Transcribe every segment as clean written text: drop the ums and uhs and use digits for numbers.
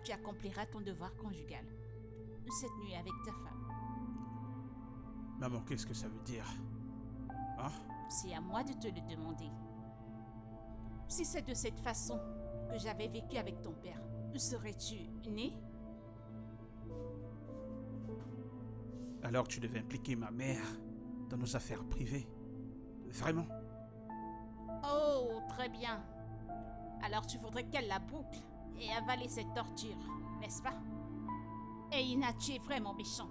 tu accompliras ton devoir conjugal cette nuit avec ta femme. Maman, qu'est-ce que ça veut dire? Hein? C'est à moi de te le demander. Si c'est de cette façon que j'avais vécu avec ton père, serais-tu né? Alors tu devais impliquer ma mère dans nos affaires privées. Vraiment? Oh, très bien. Alors tu voudrais qu'elle la boucle et avaler cette torture, n'est-ce pas? Et Ina, tu es vraiment méchant.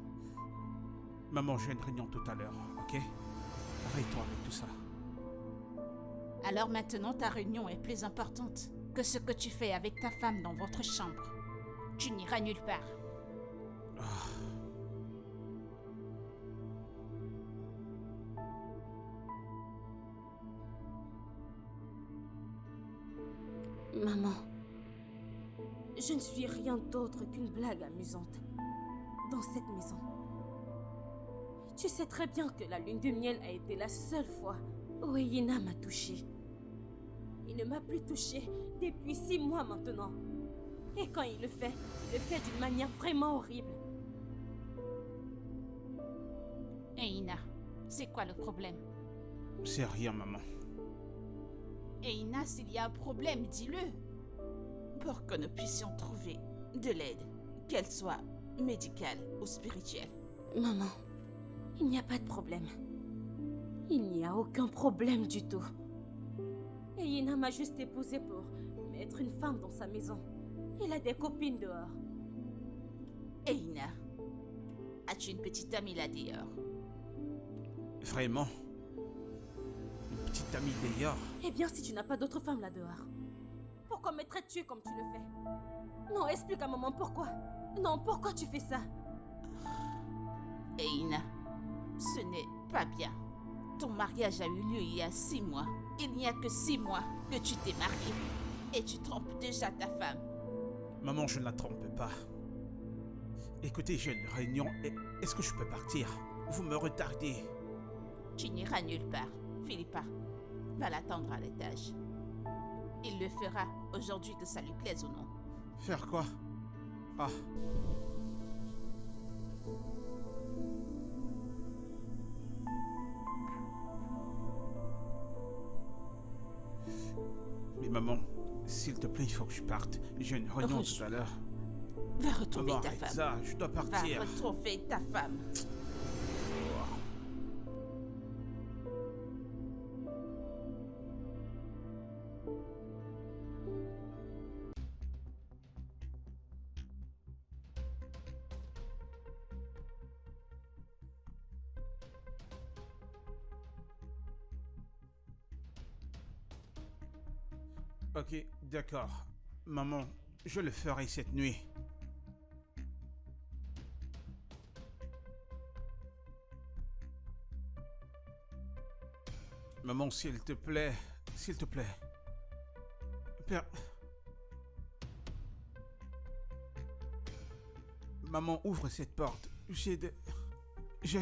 Maman, j'ai une réunion tout à l'heure, ok? Arrête-toi avec tout ça. Alors maintenant, ta réunion est plus importante que ce que tu fais avec ta femme dans votre chambre. Tu n'iras nulle part. Maman, je ne suis rien d'autre qu'une blague amusante dans cette maison. Tu sais très bien que la lune de miel a été la seule fois où Ina m'a touchée. Il ne m'a plus touchée depuis 6 mois maintenant. Et quand il le fait d'une manière vraiment horrible. Et Ina, c'est quoi le problème? C'est rien, maman. Et Ina, s'il y a un problème, dis-le. Pour que nous puissions trouver de l'aide, qu'elle soit médicale ou spirituelle. Maman, il n'y a pas de problème. Il n'y a aucun problème du tout. Et Ina m'a juste épousée pour mettre une femme dans sa maison. Elle a des copines dehors. Et Ina, as-tu une petite amie là dehors? Vraiment? Une petite amie d'ailleurs? Eh bien, si tu n'as pas d'autre femme là dehors, pourquoi me traites-tu comme tu le fais? Non, explique à maman pourquoi. Non, pourquoi tu fais ça? Et Ina, ce n'est pas bien. Ton mariage a eu lieu il y a 6 mois. Il n'y a que 6 mois que tu t'es mariée. Et tu trompes déjà ta femme. Maman, je ne la trompe pas. Écoutez, j'ai une réunion. Est-ce que je peux partir? Vous me retardez. Tu n'iras nulle part. Philippa, va l'attendre à l'étage. Il le fera aujourd'hui que ça lui plaise ou non. Faire quoi? Ah. Mais maman, s'il te plaît, il faut que je parte. J'ai une réunion tout à l'heure. Va retrouver Maman, ta arrête femme. ça, je dois Va partir. retrouver ta femme. Ok, d'accord. Maman, je le ferai cette nuit. Maman, s'il te plaît. S'il te plaît. Père... Maman, ouvre cette porte. J'ai de... Je...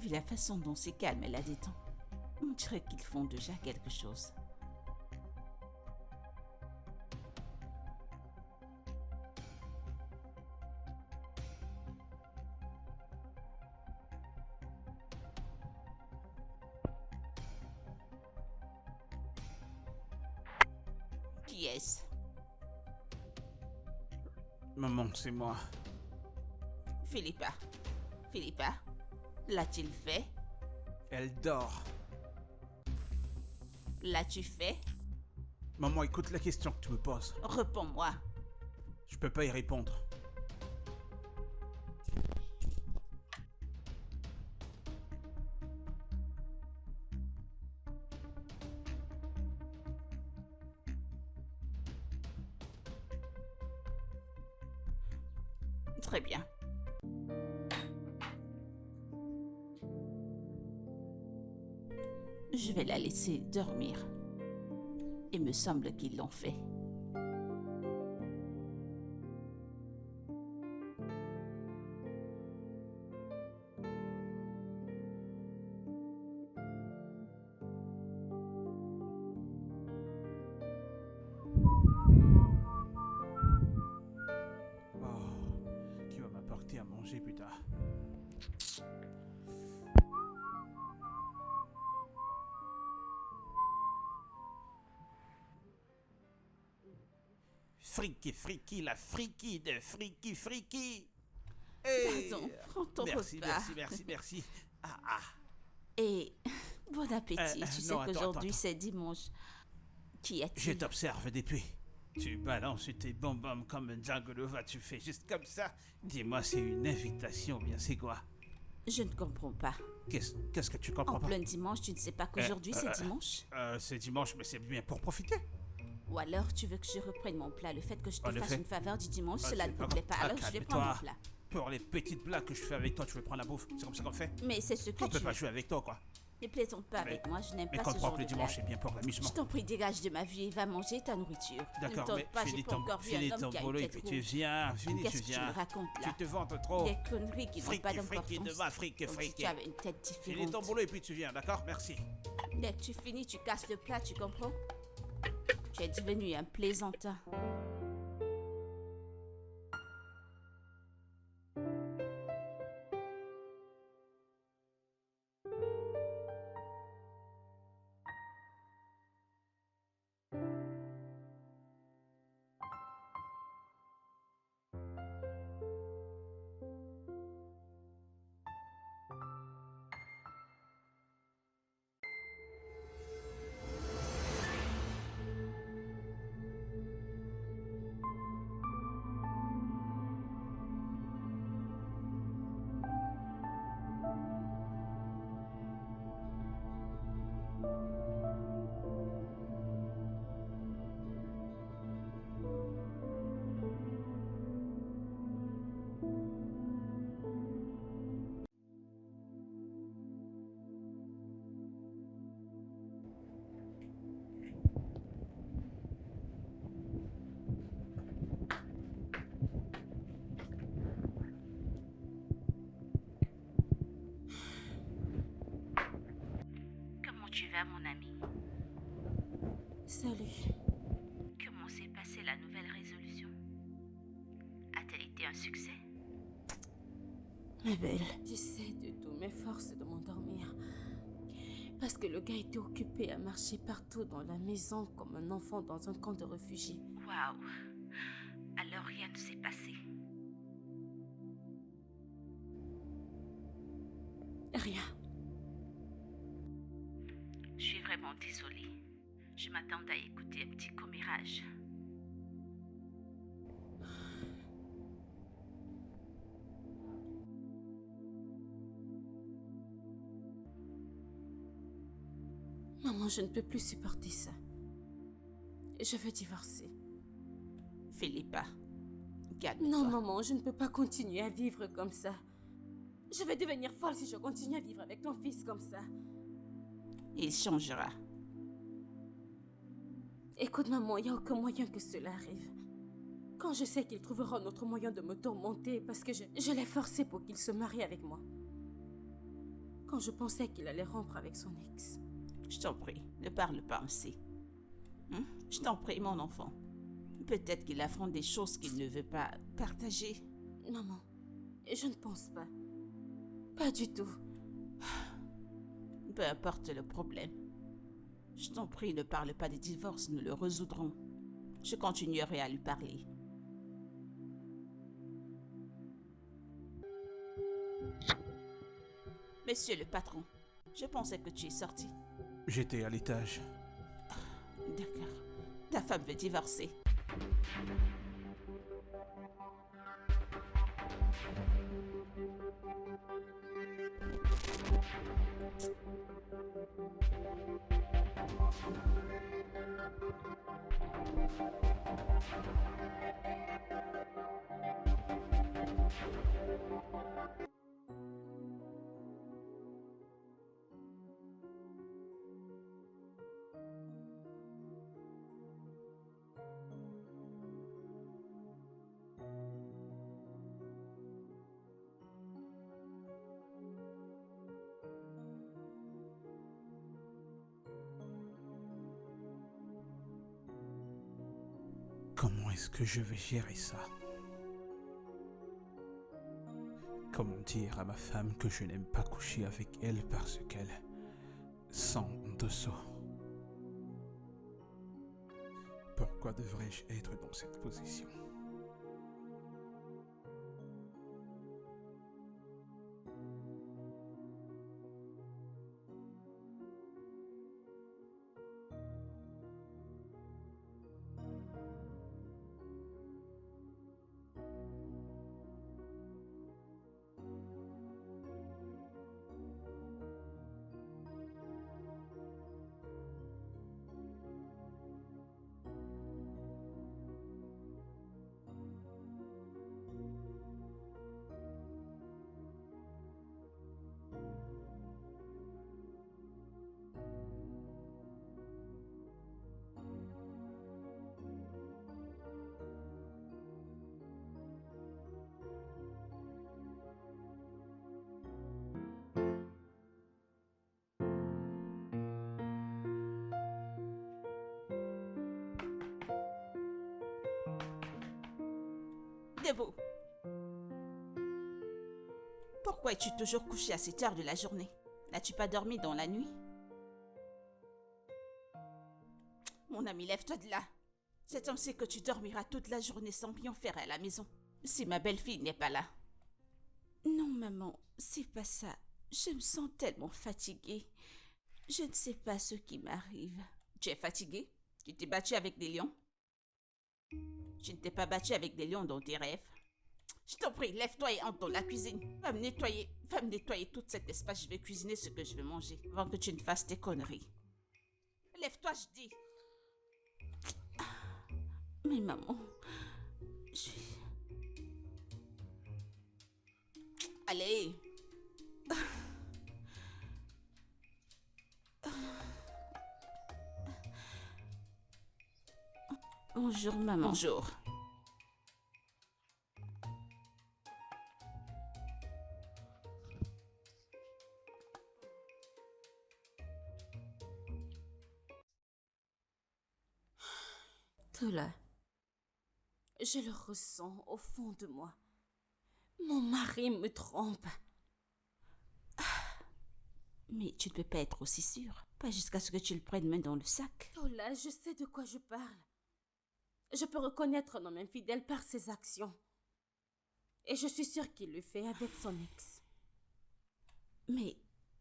Vu la façon dont c'est calme et la détend, on dirait qu'ils font déjà quelque chose. Qui est-ce? Maman, c'est moi. Philippa. Philippa, l'a-t-il fait? Elle dort. L'as-tu fait? Maman, écoute la question que tu me poses. Réponds-moi. Je peux pas y répondre. Très bien. Je vais la laisser dormir. Il me semble qu'ils l'ont fait. Oh, qui va m'apporter à manger plus tard? Friki, la friki de friki. Hey, Pardon, prends ton merci, repas. merci. Ah. Et bon appétit. Tu sais non, attends, qu'aujourd'hui attends. c'est dimanche. Qu'y Je a-t-il? t'observe depuis. Tu balances tes bonbons comme un Django, tu fais juste comme ça. Dis-moi, c'est une invitation, bien c'est quoi? Je ne comprends pas. Qu'est-ce que tu comprends En pas? plein dimanche, tu ne sais pas qu'aujourd'hui c'est dimanche? C'est dimanche, mais c'est bien pour profiter. Ou alors tu veux que je reprenne mon plat? Le fait que je te En fasse effet. une faveur du dimanche, Ah, cela c'est ne pas te plaît grave. pas. Ah, Alors je vais calme-toi. prendre mon plat. Pour les petites blagues que je fais avec toi, tu veux prendre la bouffe. C'est comme ça qu'on fait. Mais c'est ce que On peut tu pas veux. jouer avec toi, quoi. Ne plaisante pas avec moi, je n'aime Mais pas ce comprends genre que le de dimanche, blague. c'est bien pour l'amusement. Je t'en prie, dégage de ma vie et va manger ta nourriture. D'accord, Ne tente mais pas, j'ai finis pas encore vu un homme qui a boulot une et tête puis tu rouge. viens. Qu'est-ce que tu me racontes Tu là? te vantes trop. Des conneries qui n'ont pas Friki de d'importance. ma friki. Comme si tu avais une tête Finis différente. ton boulot et puis tu viens, d'accord? Merci. Dès que tu finis, tu casses le plat, tu comprends? Tu es devenu un plaisantin. Comment tu vas, mon ami? Salut. Comment s'est passée la nouvelle résolution? A-t-elle été un succès? Ma belle, j'essaie de toutes mes forces de m'endormir. Parce que le gars était occupé à marcher partout dans la maison comme un enfant dans un camp de réfugiés. Waouh! Alors rien ne s'est passé. Rien. Je suis vraiment désolée. Je m'attendais à écouter un petit commérage. Maman, je ne peux plus supporter ça. Je veux divorcer. Philippa, calme-toi. Non, maman, je ne peux pas continuer à vivre comme ça. Je vais devenir folle si je continue à vivre avec ton fils comme ça. Il changera. Écoute, maman, il n'y a aucun moyen que cela arrive. Quand je sais qu'il trouvera un autre moyen de me tourmenter parce que je l'ai forcé pour qu'il se marie avec moi. Quand je pensais qu'il allait rompre avec son ex. Je t'en prie, ne parle pas ainsi. Je t'en prie, mon enfant. Peut-être qu'il affronte des choses qu'il ne veut pas partager. Maman, je ne pense pas. Pas du tout. Peu importe le problème. Je t'en prie, ne parle pas de divorce, nous le résoudrons. Je continuerai à lui parler. Monsieur le patron, je pensais que tu es sorti. J'étais à l'étage. D'accord. Ta femme veut divorcer. Comment est-ce que je vais gérer ça? Comment dire à ma femme que je n'aime pas coucher avec elle parce qu'elle sent dessous? Pourquoi devrais-je être dans cette position? Debout. Pourquoi es-tu toujours couché à cette heure de la journée? N'as-tu pas dormi dans la nuit? Mon ami, lève-toi de là. Cet homme sait que tu dormiras toute la journée sans rien faire à la maison. Si ma belle-fille n'est pas là. Non, maman, c'est pas ça. Je me sens tellement fatiguée. Je ne sais pas ce qui m'arrive. Tu es fatiguée? Tu t'es battue avec des lions? Tu ne t'es pas battue avec des lions dans tes rêves? Je t'en prie, lève-toi et entre dans la cuisine. Va me nettoyer tout cet espace. Je vais cuisiner ce que je vais manger avant que tu ne fasses tes conneries. Lève-toi, je dis. Mais maman, je suis... Allez. Bonjour, maman. Bonjour. Tola, je le ressens au fond de moi. Mon mari me trompe. Mais tu ne peux pas être aussi sûre. Pas jusqu'à ce que tu le prennes main dans le sac. Tola, je sais de quoi je parle. Je peux reconnaître un homme infidèle par ses actions. Et je suis sûre qu'il le fait avec son ex. Mais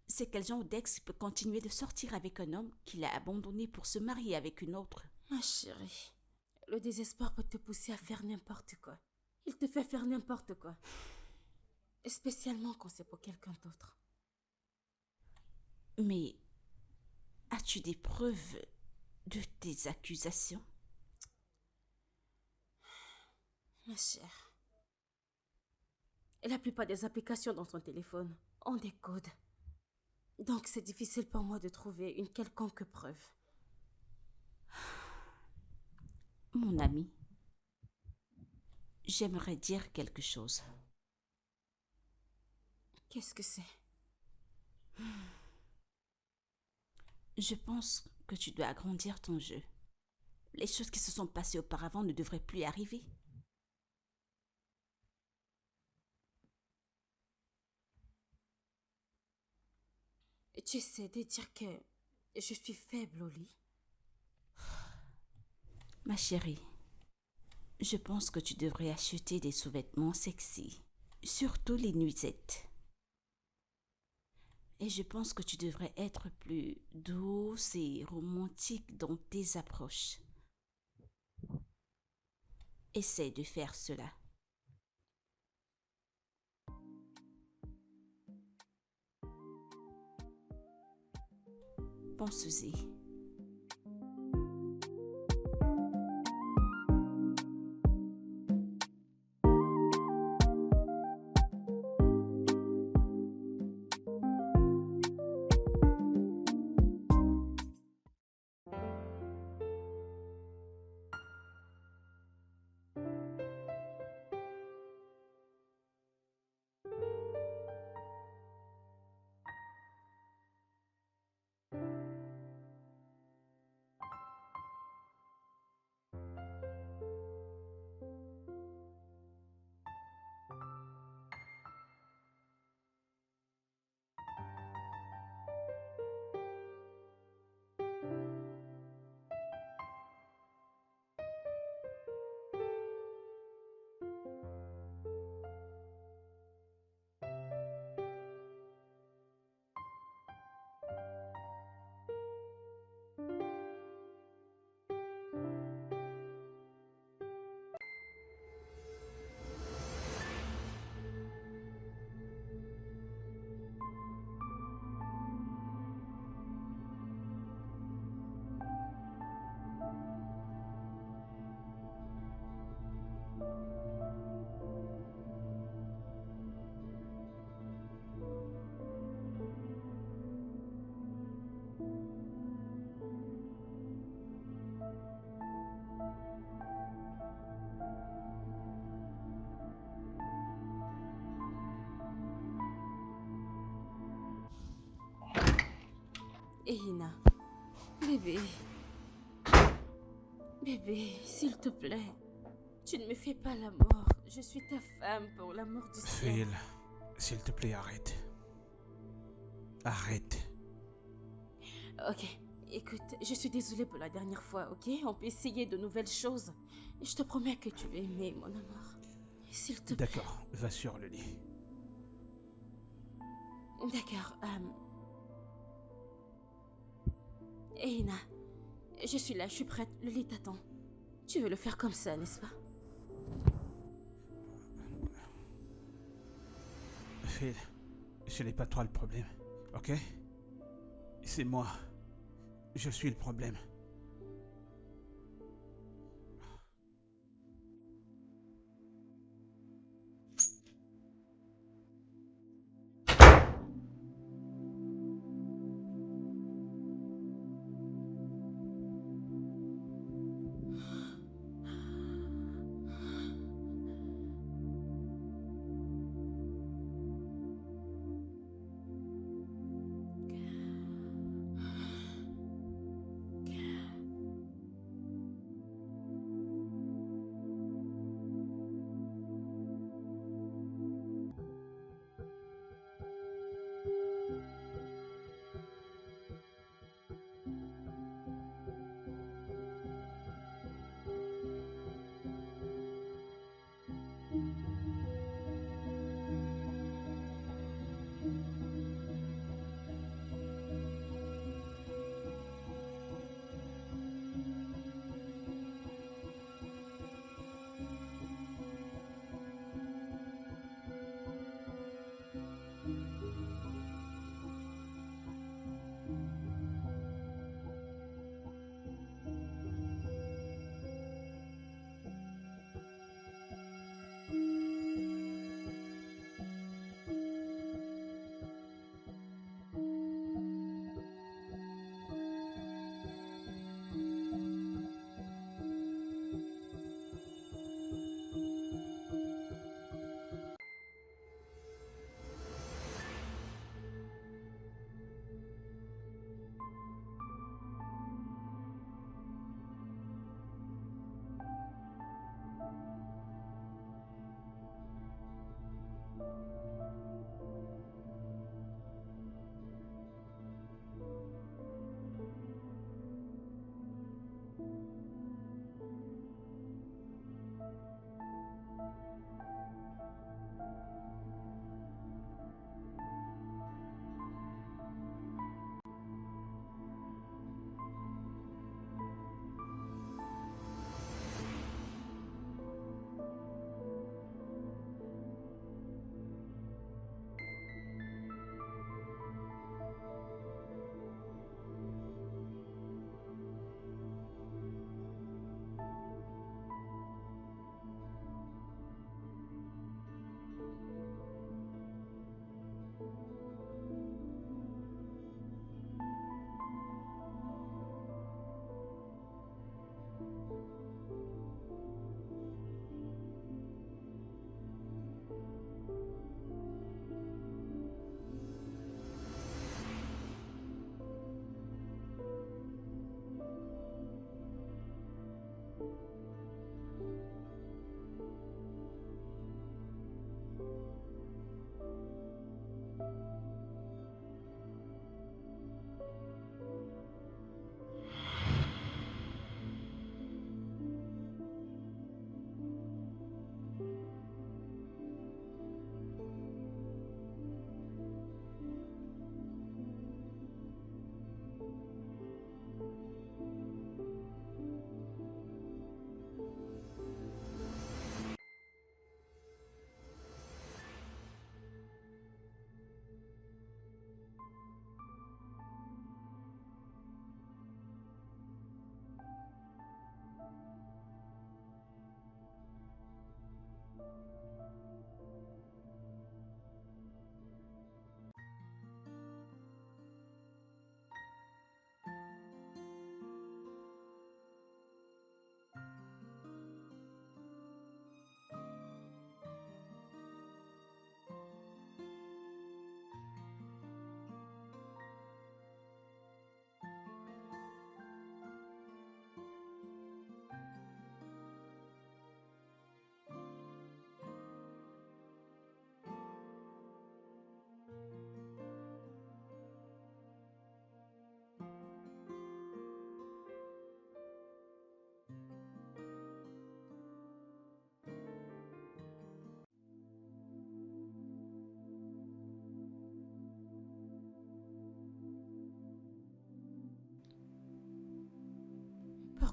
c'est quel genre d'ex peut continuer de sortir avec un homme qu'il a abandonné pour se marier avec une autre? Ma chérie, le désespoir peut te pousser à faire n'importe quoi. Il te fait faire n'importe quoi. Et spécialement quand c'est pour quelqu'un d'autre. Mais as-tu des preuves de tes accusations? Ma chère, la plupart des applications dans ton téléphone ont des codes. Donc c'est difficile pour moi de trouver une quelconque preuve. Mon ami, j'aimerais dire quelque chose. Qu'est-ce que c'est? Je pense que tu dois agrandir ton jeu. Les choses qui se sont passées auparavant ne devraient plus arriver. Tu essaies de dire que je suis faible au lit? Ma chérie, je pense que tu devrais acheter des sous-vêtements sexy, surtout les nuisettes. Et je pense que tu devrais être plus douce et romantique dans tes approches. Essaie de faire cela. Pense-y. Ehina, bébé. Bébé, s'il te plaît, tu ne me fais pas la mort. Je suis ta femme pour l'amour du ciel. Phil, s'il te plaît, arrête. Arrête. Ok, écoute, je suis désolée pour la dernière fois, ok? On peut essayer de nouvelles choses. Je te promets que tu vas aimer, mon amour. S'il te plaît. D'accord, va sur le lit. D'accord, Ehina, je suis là, je suis prête, le lit t'attend. Tu veux le faire comme ça, n'est-ce pas? Phil, ce n'est pas toi le problème, ok? C'est moi. Je suis le problème.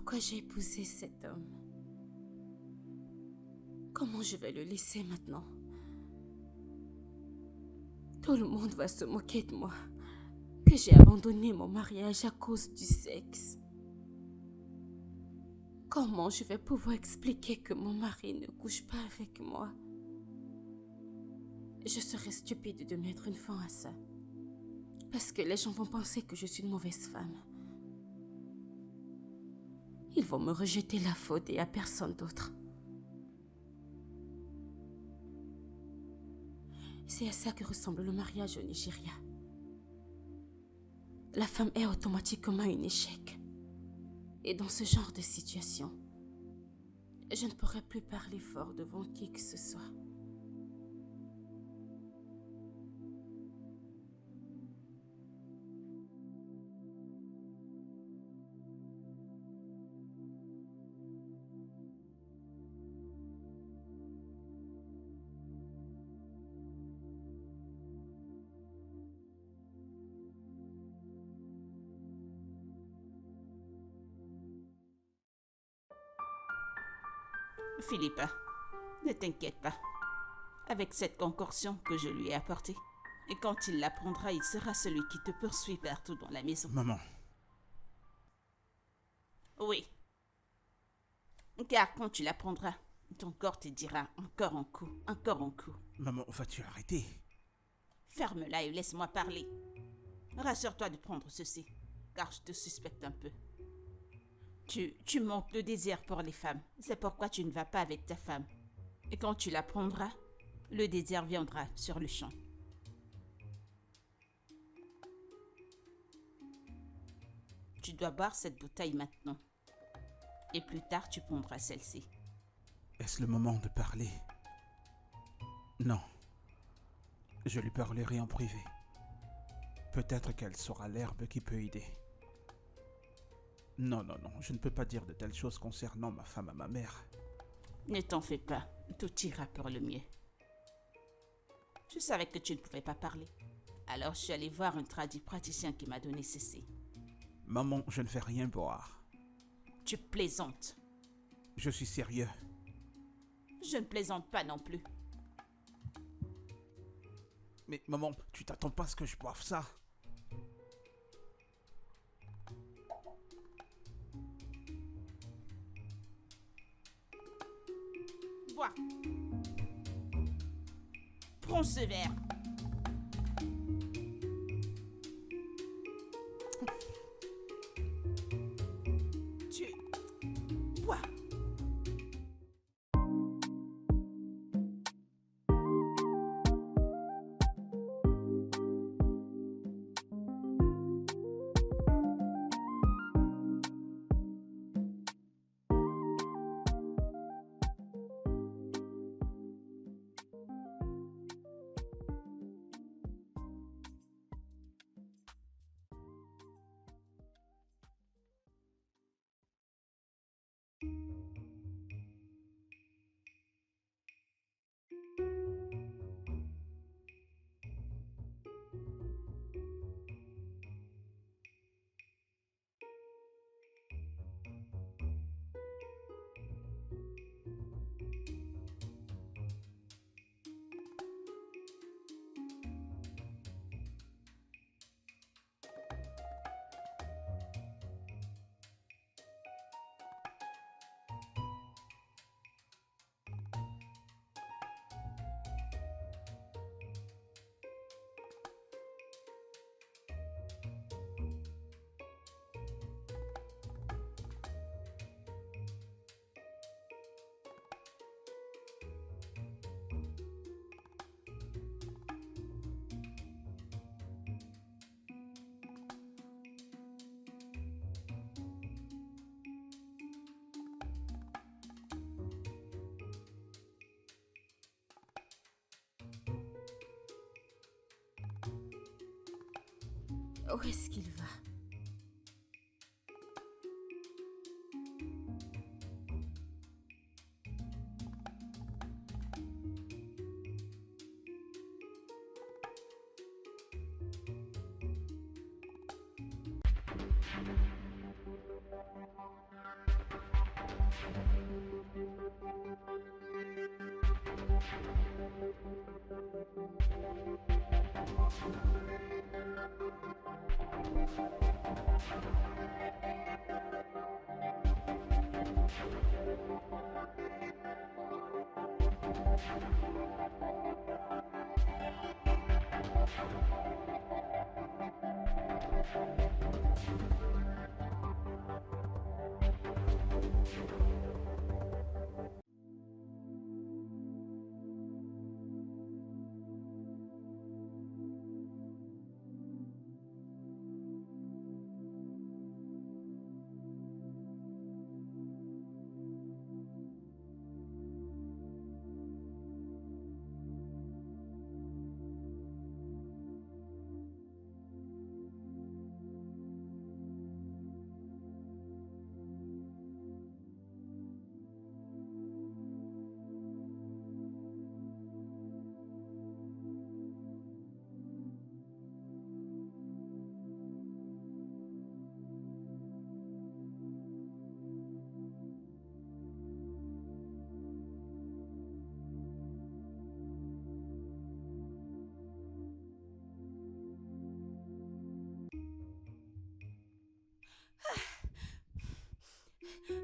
pourquoi j'ai épousé cet homme. Comment je vais le laisser maintenant? Tout le monde va se moquer de moi, que j'ai abandonné mon mariage à cause du sexe. Comment je vais pouvoir expliquer que mon mari ne couche pas avec moi? Je serais stupide de mettre une fin à ça. Parce que les gens vont penser que je suis une mauvaise femme. Ils vont me rejeter la faute et à personne d'autre. C'est à ça que ressemble le mariage au Nigeria. La femme est automatiquement un échec. Et dans ce genre de situation, je ne pourrai plus parler fort devant qui que ce soit. Philippe, ne t'inquiète pas. Avec cette concoction que je lui ai apportée, et quand il la prendra, il sera celui qui te poursuit partout dans la maison. Maman, Oui. Car quand tu la prendras, ton corps te dira encore un coup, encore un coup. maman, vas-tu arrêter? Ferme-la et laisse-moi parler. Rassure-toi de prendre ceci, car je te suspecte un peu. Tu manques de désir pour les femmes. C'est pourquoi tu ne vas pas avec ta femme. Et quand tu la prendras, le désir viendra sur le champ. Tu dois boire cette bouteille maintenant. Et plus tard, tu prendras celle-ci. Est-ce le moment de parler? Non. Je lui parlerai en privé. Peut-être qu'elle saura l'herbe qui peut aider. Non, je ne peux pas dire de telles choses concernant ma femme à ma mère. Ne t'en fais pas, tout ira pour le mieux. Je savais que tu ne pouvais pas parler. Alors je suis allée voir un praticien qui m'a donné ceci. Maman, je ne fais rien boire. Tu plaisantes. Je suis sérieux. Je ne plaisante pas non plus. Mais maman, tu t'attends pas à ce que je boive ça? Bois. Prends ce verre. Tu... Bois. Où est-ce qu'il va?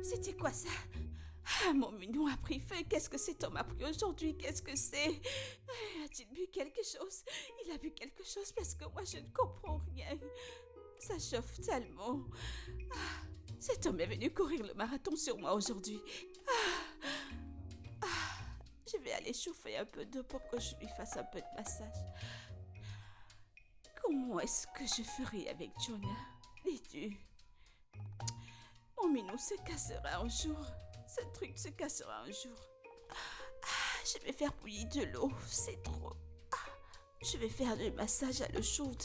C'était quoi ça? Ah, mon minou a pris feu. Qu'est-ce que cet homme a pris aujourd'hui? Qu'est-ce que c'est? A-t-il bu quelque chose? Il a bu quelque chose parce que moi je ne comprends rien. Ça chauffe tellement. Ah, cet homme est venu courir le marathon sur moi aujourd'hui. Je vais aller chauffer un peu d'eau pour que je lui fasse un peu de massage. Comment est-ce que je ferai avec Jonah? Dis-tu? Mon minou se cassera un jour. Ce truc se cassera un jour. Je vais faire bouillir de l'eau. C'est trop. Je vais faire du massage à l'eau chaude.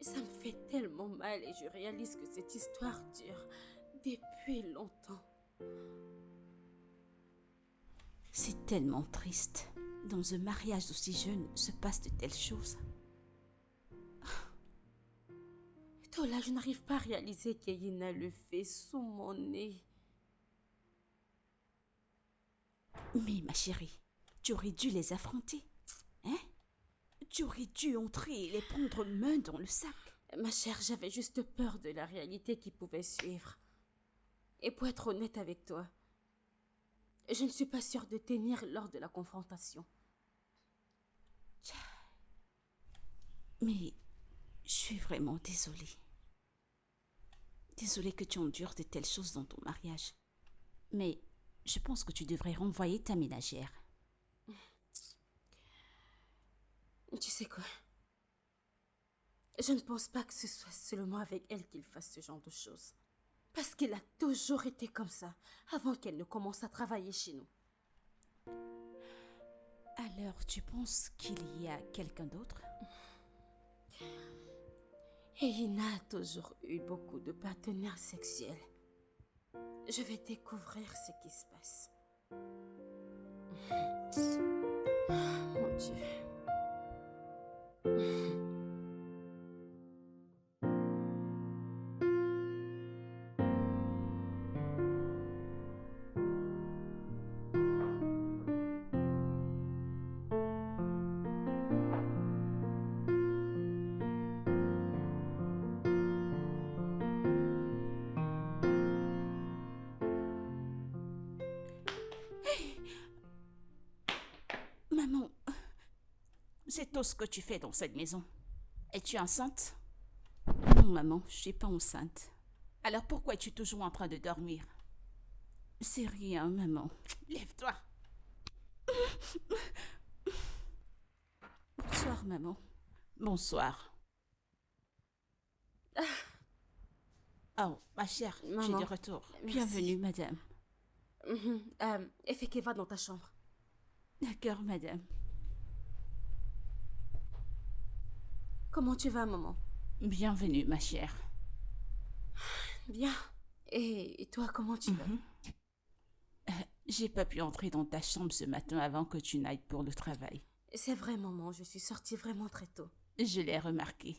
Ça me fait tellement mal et je réalise que cette histoire dure depuis longtemps. C'est tellement triste. Dans un mariage aussi jeune, se passent de telles choses. Tola, je n'arrive pas à réaliser qu'Yena le fait sous mon nez. Mais ma chérie, tu aurais dû les affronter. Hein? Tu aurais dû entrer et les prendre main dans le sac. Ma chère, j'avais juste peur de la réalité qui pouvait suivre. Et pour être honnête avec toi, je ne suis pas sûre de tenir lors de la confrontation. Mais je suis vraiment désolée. Désolée que tu endures de telles choses dans ton mariage. Mais je pense que tu devrais renvoyer ta ménagère. Tu sais quoi? Je ne pense pas que ce soit seulement avec elle qu'il fasse ce genre de choses. Parce qu'elle a toujours été comme ça, avant qu'elle ne commence à travailler chez nous. Alors, tu penses qu'il y a quelqu'un d'autre? Et Ina a toujours eu beaucoup de partenaires sexuels. Je vais découvrir ce qui se passe. Mon Dieu. Maman, c'est tout ce que tu fais dans cette maison. Es-tu enceinte? Non, maman, je suis pas enceinte. Alors pourquoi es-tu toujours en train de dormir? C'est rien, maman. Lève-toi. Bonsoir, maman. Bonsoir. Oh, ma chère, je suis Maman. de retour. Merci. Bienvenue, madame. Efeke, va dans ta chambre. D'accord, madame. Comment tu vas, maman? Bienvenue, ma chère. Bien. Et toi, comment tu vas? J'ai pas pu entrer dans ta chambre ce matin avant que tu n'ailles pour le travail. C'est vrai, maman, je suis sortie vraiment très tôt. Je l'ai remarqué.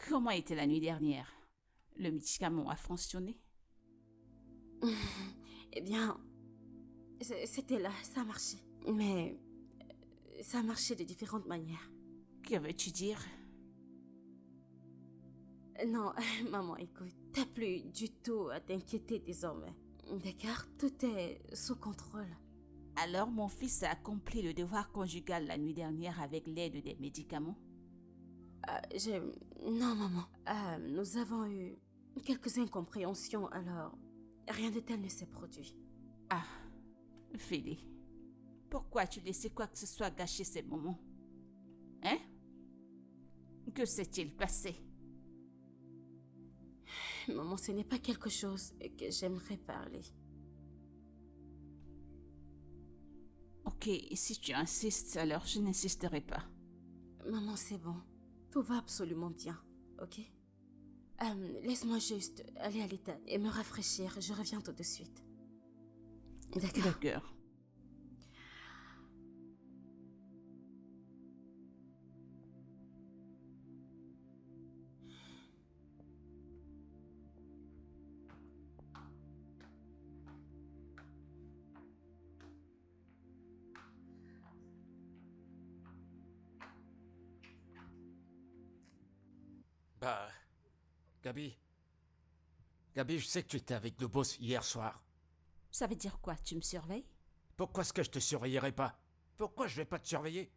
Comment était la nuit dernière? Le médicament a fonctionné? Eh bien, c'était là, ça marchait. Mais ça marchait de différentes manières. Que veux-tu dire? Non, maman, écoute, t'as plus du tout à t'inquiéter désormais. D'accord, tout est sous contrôle. Alors mon fils a accompli le devoir conjugal la nuit dernière avec l'aide des médicaments? Non, maman. Nous avons eu quelques incompréhensions, alors rien de tel ne s'est produit. Ah, Philly, pourquoi as-tu laissé quoi que ce soit gâcher ces moments? Hein? Que s'est-il passé? Maman, ce n'est pas quelque chose que j'aimerais parler. Ok, si tu insistes, alors je n'insisterai pas. Maman, c'est bon. Tout va absolument bien, ok? Laisse-moi juste aller à l'état et me rafraîchir. Je reviens tout de suite. D'accord? D'accord. Bah, Gabi. Gabi, je sais que tu étais avec le boss hier soir. Ça veut dire quoi? Tu me surveilles? Pourquoi est-ce que je te surveillerais pas? Pourquoi je vais pas te surveiller?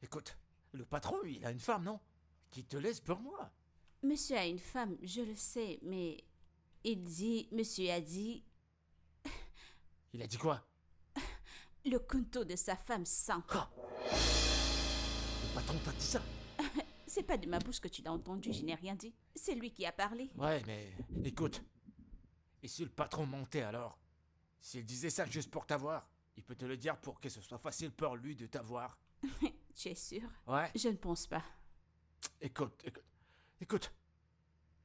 Écoute, le patron, lui, il a une femme, non? Qui te laisse pour moi. Monsieur a une femme, je le sais, mais monsieur a dit, Il a dit quoi? le couteau de sa femme sent. Ah, le patron t'a dit ça? C'est pas de ma bouche que tu l'as entendu, je n'ai rien dit. C'est lui qui a parlé. Ouais, mais écoute. Et si le patron mentait alors? S'il disait ça juste pour t'avoir, il peut te le dire pour que ce soit facile pour lui de t'avoir. Tu es sûr? Ouais. Je ne pense pas. Écoute.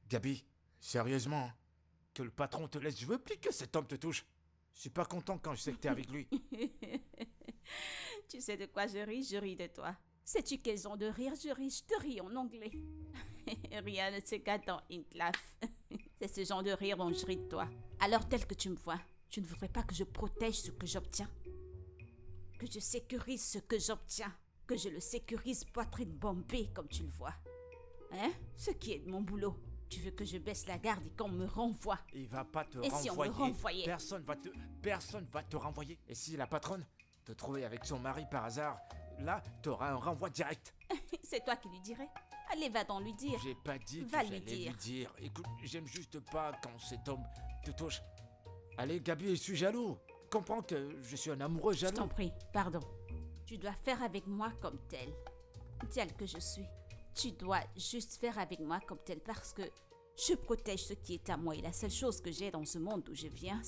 Gabi, sérieusement, hein, que le patron te laisse, je veux plus que cet homme te touche. Je suis pas content quand je sais que t'es avec lui. Tu sais de quoi je ris de toi. Sais-tu quel genre de rire je ris? Je te ris en anglais. Rien ne se gâte dans Intlaf. C'est ce genre de rire dont je ris de toi. Alors tel que tu me vois, tu ne voudrais pas que je protège ce que j'obtiens? Que je sécurise ce que j'obtiens? Que je le sécurise poitrine bombée comme tu le vois? Hein? Ce qui est de mon boulot. Tu veux que je baisse la garde et qu'on me renvoie? Il va pas te Et renvoyer. si on me renvoyait? Personne va te renvoyer. Et si la patronne te trouvait avec son mari par hasard, là, t'auras un renvoi direct. C'est toi qui lui dirais? Allez, va donc lui dire. J'ai pas dit que Va j'allais lui dire. lui dire. Écoute, j'aime juste pas quand cet homme te touche. Allez, Gabi, je suis jaloux. Comprends que je suis un amoureux Je jaloux. t'en prie, pardon. Tu dois faire avec moi comme tel que je suis. Tu dois juste faire avec moi comme tel parce que je protège ce qui est à moi et la seule chose que j'ai dans ce monde d'où je viens,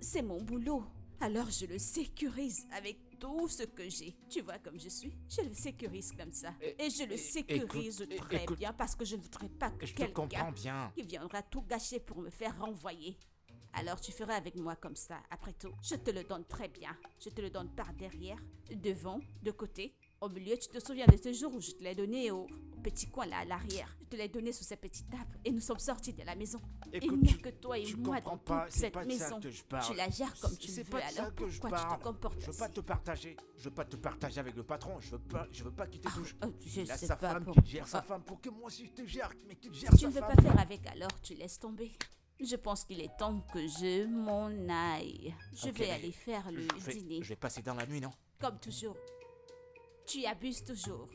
c'est mon boulot. Alors je le sécurise avec tout ce que j'ai. Tu vois comme je suis, je le sécurise comme ça. Et je le sécurise très bien parce que je ne voudrais pas que Je te comprends quelqu'un bien. qui viendra tout gâcher pour me faire renvoyer. Alors tu feras avec moi comme ça. Après tout, je te le donne très bien. Je te le donne par derrière, devant, de côté. Au milieu, tu te souviens de ce jour où je te l'ai donné au petit coin là à l'arrière. Je te l'ai donné sous cette petite table et nous sommes sortis de la maison. Écoute, Il n'y a que toi et tu moi comprends dans pas, toute c'est cette pas de ça maison. que je parle. Tu la gères comme tu le C'est veux, pas de ça alors que je pourquoi tu parle. te comportes Je veux pas ainsi? te partager. Je veux pas te partager avec le patron. Je veux pas qu'il te touche. Je Il a sais sa pas femme pour- qui gère sa Ah. femme pour que moi aussi je te gère, mais qu'il gère Si tu sa ne veux femme. pas faire avec, alors tu laisses tomber. Je pense qu'il est temps que je m'en aille. Je Ok, vais mais aller faire le dîner. Je vais passer dans la nuit, non? Comme toujours. Tu abuses toujours.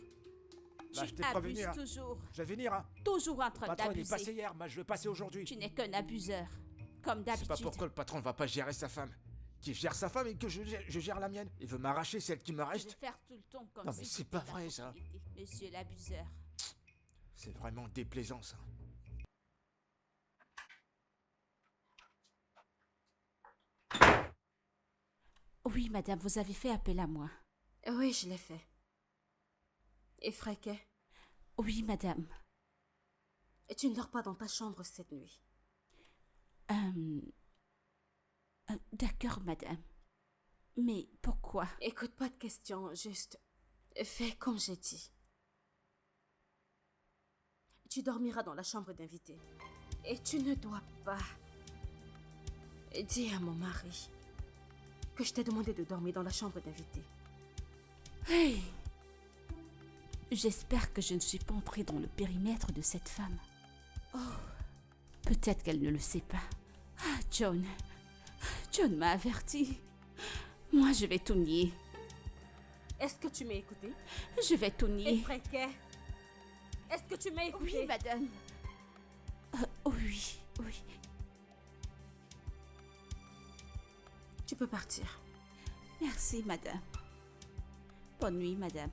Bah, je Tu t'ai prévenu, abuses hein. toujours. Je vais venir, hein. Toujours en train Le patron il est passé d'abuser. hier, moi je vais passer aujourd'hui. Tu n'es qu'un abuseur. Comme C'est pas d'habitude. pourquoi le patron ne va pas gérer sa femme. Qu'il gère sa femme et que je gère la mienne. Il veut m'arracher celle qui me Je vais reste. faire tout le temps comme Non, si mais c'est c'était pas ta vrai, ça. propriété, monsieur l'abuseur. C'est vraiment déplaisant, ça. Oui, madame, vous avez fait appel à moi. Oui, je l'ai fait. Et Fréquet, Oui, madame. tu ne dors pas dans ta chambre cette nuit. D'accord, madame. Mais pourquoi? Écoute, pas de questions, juste fais comme j'ai dit. Tu dormiras dans la chambre d'invité. Et tu ne dois pas dire à mon mari que je t'ai demandé de dormir dans la chambre d'invité. Hey! J'espère que je ne suis pas entrée dans le périmètre de cette femme. Oh, peut-être qu'elle ne le sait pas. Ah, John. John m'a averti. Moi, je vais tout nier. Est-ce que tu m'as écouté? Je vais tout Et nier. Fréquet, est-ce que tu m'as écouté? Oui, madame. Oui, oui. Tu peux partir. Merci, madame. Bonne nuit, madame.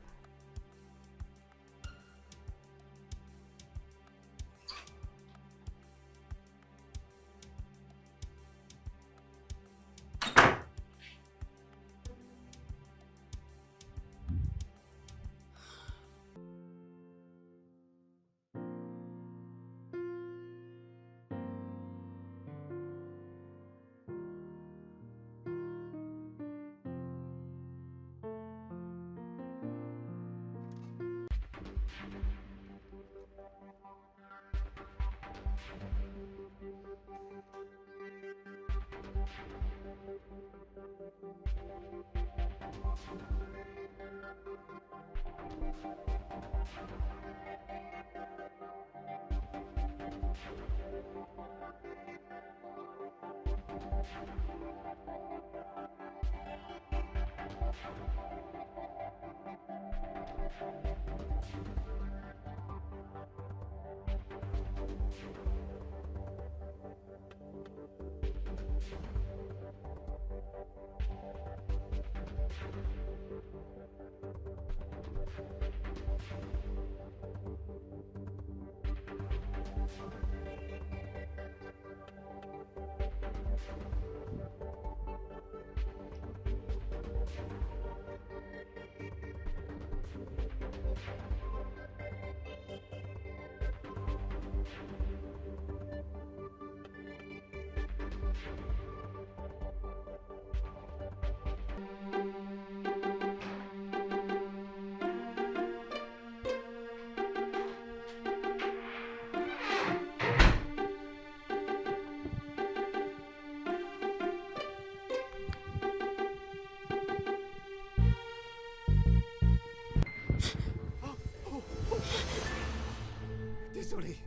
Désolé.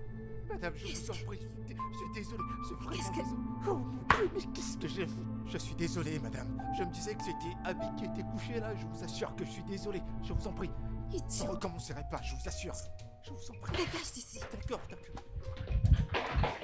Madame, je vous en prie. Je suis désolé. Je suis vraiment Qu'est-ce que- désolé. Oh mon Dieu, mais qu'est-ce que j'ai fait? Je suis désolé, madame. Je me disais que c'était Abby qui était couché là. Je vous assure que je suis désolé. Je vous en prie. Je ne Idiot, recommencerai pas, je vous assure. Je vous en prie. dégage d'ici. D'accord, d'accord.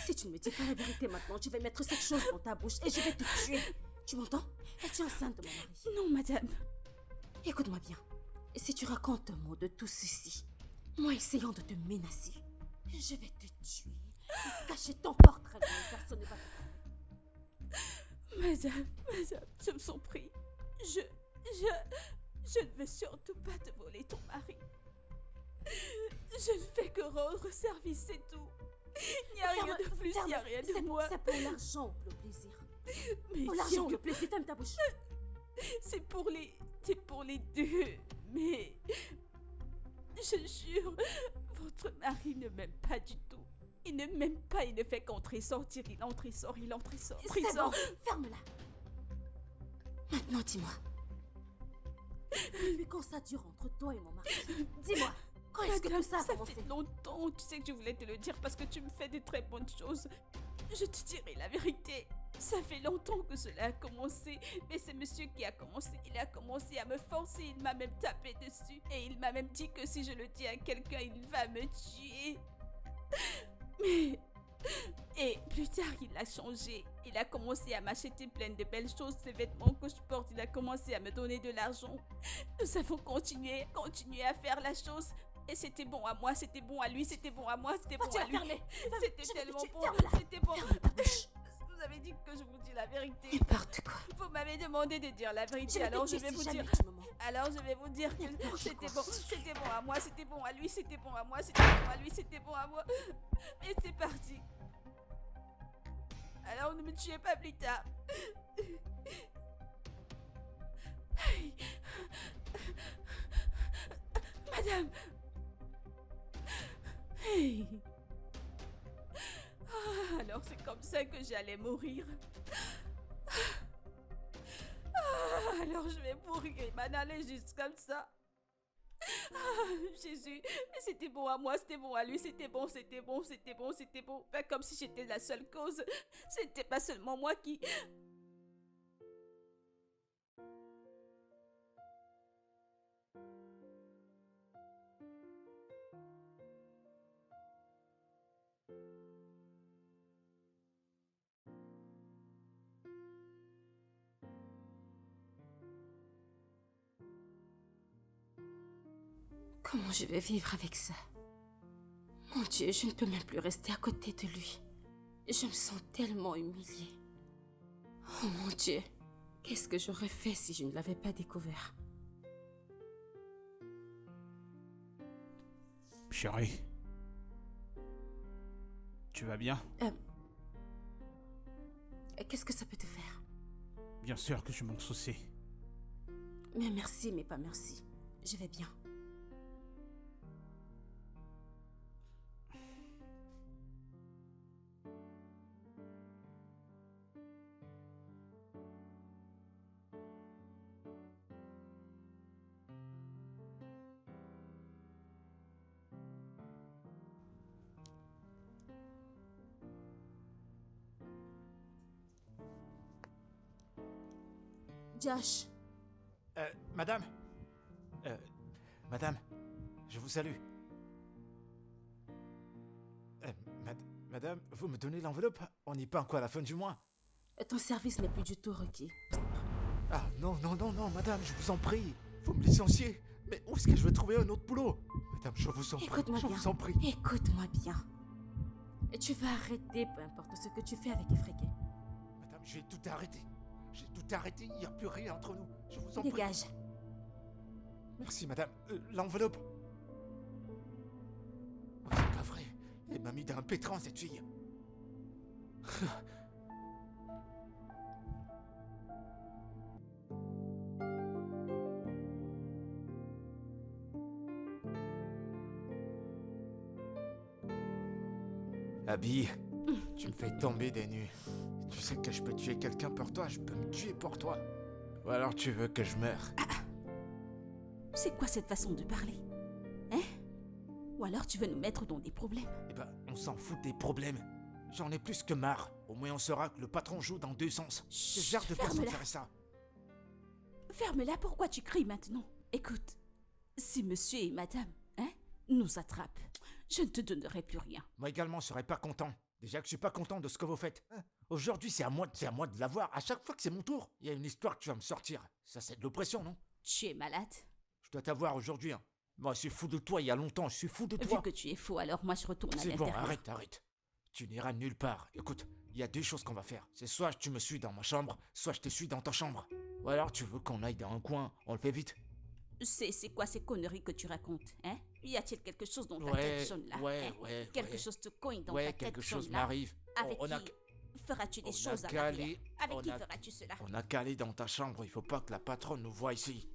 Si tu ne me dis pas la vérité maintenant, je vais mettre cette chose dans ta bouche et je vais te tuer. Tu m'entends? Es-tu enceinte de mon mari? Non, madame. Écoute-moi bien. Si tu racontes un mot de tout ceci, moi essayant de te menacer, je vais te tuer et cacher ton corps très bien. Personne ne va te trouver. Madame, je me sens pris. Je ne veux surtout pas te voler ton mari. Je ne fais que rendre service, c'est tout. Il n'y a rien de plus, il n'y a rien de moins. C'est pour l'argent ou le plaisir? Mais Pour l'argent ou le plaisir, ferme ta bouche. c'est pour les deux. Mais je jure, votre mari ne m'aime pas du tout. Il ne m'aime pas, il ne fait qu'entrer, sortir, il entre et sort, il entre et sort. C'est bon, ferme-la. Maintenant, dis-moi. Depuis quand ça dure entre toi et mon mari? Dis-moi, quand est-ce que tout ça a ça commencé? fait longtemps, tu sais que je voulais te le dire parce que tu me fais de très bonnes choses. Je te dirai la vérité. Ça fait longtemps que cela a commencé, mais c'est monsieur qui a commencé. Il a commencé à me forcer, il m'a même tapé dessus. Et il m'a même dit que si je le dis à quelqu'un, il va me tuer. Mais... Et plus tard, il a changé. Il a commencé à m'acheter plein de belles choses, ces vêtements que je porte. Il a commencé à me donner de l'argent. Nous avons continué à faire la chose. Et c'était bon à moi, c'était bon à lui, c'était bon à moi, c'était bon à lui. C'était tellement bon, c'était bon. Vous avez dit que je vous dis la vérité. N'importe quoi. Vous m'avez demandé de dire la vérité, alors je vais vous dire. Alors je vais vous dire que c'était bon à moi, c'était bon à lui, c'était bon à moi, c'était bon à lui, c'était bon à moi. Et c'est parti. Alors ne me tuez pas plus tard. Madame. Hey. Ah, alors c'est comme ça que j'allais mourir. Ah, alors je vais mourir et m'en aller juste comme ça. Ah, Jésus, c'était bon à moi, c'était bon à lui, c'était bon, c'était bon, c'était bon, c'était bon. Pas comme si j'étais la seule cause. C'était pas seulement moi qui... Comment je vais vivre avec ça? Mon Dieu, je ne peux même plus rester à côté de lui. Je me sens tellement humiliée. Oh mon Dieu, qu'est-ce que j'aurais fait si je ne l'avais pas découvert? Chérie, tu vas bien? Qu'est-ce que ça peut te faire? Bien sûr que je m'en soucie. Mais merci, mais pas merci. Je vais bien. Josh. Madame Madame, je vous salue. Madame, vous me donnez l'enveloppe? On n'y pas quoi à la fin du mois. Ton service n'est plus du tout requis. Ah non, madame, je vous en prie. Vous me licenciez. Mais où est-ce que je vais trouver un autre boulot? Madame, je vous en prie, je vous en prie. Écoute-moi bien. Tu vas arrêter, peu importe ce que tu fais avec Efreke. Madame, j'ai tout arrêté. J'ai tout arrêté, il n'y a plus rien entre nous. Je vous en prie. Dégage. Merci, madame. L'enveloppe. Oh, c'est pas vrai. Elle m'a mis d'un pétrin, cette fille. Abby, tu me fais tomber des nues. Tu sais que je peux tuer quelqu'un pour toi, je peux me tuer pour toi. Ou alors tu veux que je meure? C'est quoi cette façon de parler? Hein? Ou alors tu veux nous mettre dans des problèmes? Eh ben, on s'en fout des problèmes. J'en ai plus que marre. Au moins on saura que le patron joue dans deux sens. C'est le genre de personne qui ferait ça. Ferme-la, pourquoi tu cries maintenant? Écoute, si monsieur et madame, nous attrapent, je ne te donnerai plus rien. Moi également, je serais pas content. Déjà que je suis pas content de ce que vous faites. Aujourd'hui, c'est à moi de l'avoir. À chaque fois que c'est mon tour, il y a une histoire que tu vas me sortir. Ça, c'est de l'oppression, non? Tu es malade? Je dois t'avoir aujourd'hui. Hein. Moi, je suis fou de toi il y a longtemps. Je suis fou de toi. Vu que tu es faux, alors moi je retourne à C'est l'intérieur. bon, arrête. Tu n'iras nulle part. Écoute, il y a deux choses qu'on va faire. C'est soit tu me suis dans ma chambre, soit je te suis dans ta chambre. Ou alors tu veux qu'on aille dans un coin, on le fait vite. C'est quoi ces conneries que tu racontes, hein? Y a-t-il quelque chose dans ta tête, John, là? Ouais. Quelque chose te cogne dans ta tête, quelque John, chose là? m'arrive. Avec qui feras-tu des choses à l'arrière? Avec qui feras-tu cela? On a calé dans ta chambre, il faut pas que la patronne nous voie ici.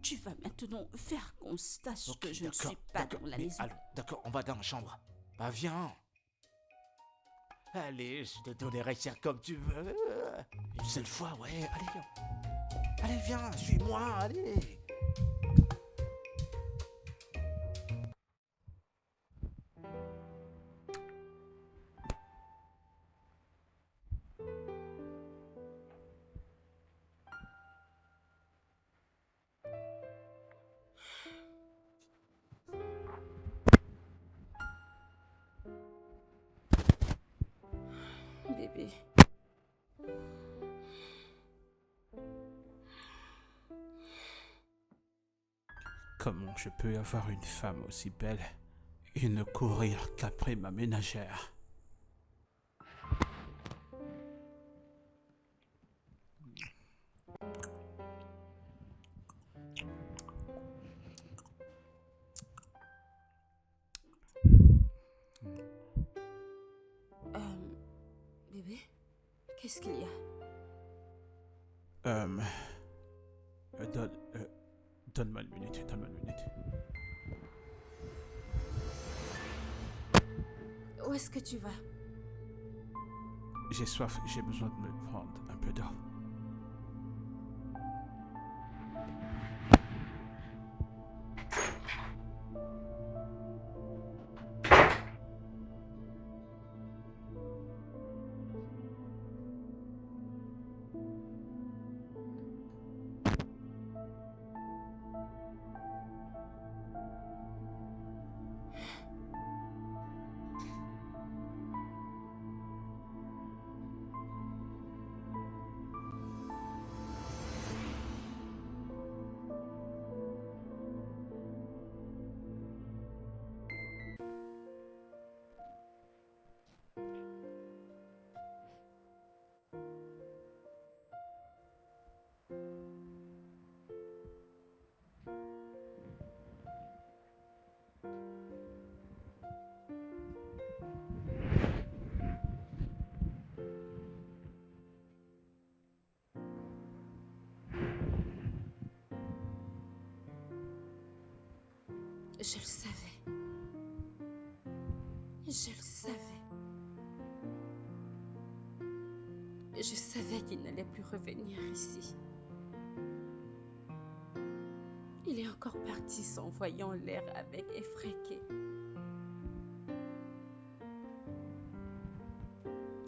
Tu vas maintenant faire qu'on sache Ok, que je ne d'accord, suis pas d'accord, dans la mais maison. allons, d'accord, on va dans la chambre. Bah viens. Allez, je te donnerai ça comme tu veux. Une seule fois, ouais, allez. Allez, viens, suis-moi, allez. Bébé. Comment je peux avoir une femme aussi belle et ne courir qu'après ma ménagère? Bébé, qu'est-ce qu'il y a? Donne-moi une minute. Où est-ce que tu vas? J'ai soif, j'ai besoin de me prendre un peu d'eau. Je le savais. Je le savais. Je savais qu'il n'allait plus revenir ici. Il est encore parti s'envoyant l'air avec effraqué.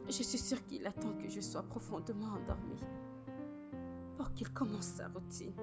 Je suis sûre qu'il attend que je sois profondément endormie pour qu'il commence sa routine.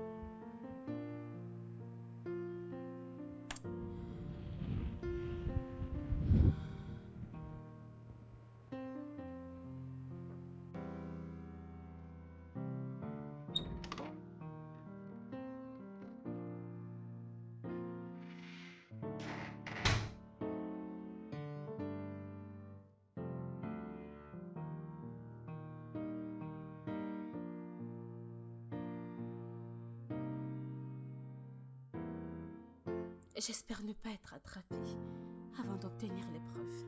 J'espère ne pas être attrapée avant d'obtenir l'épreuve.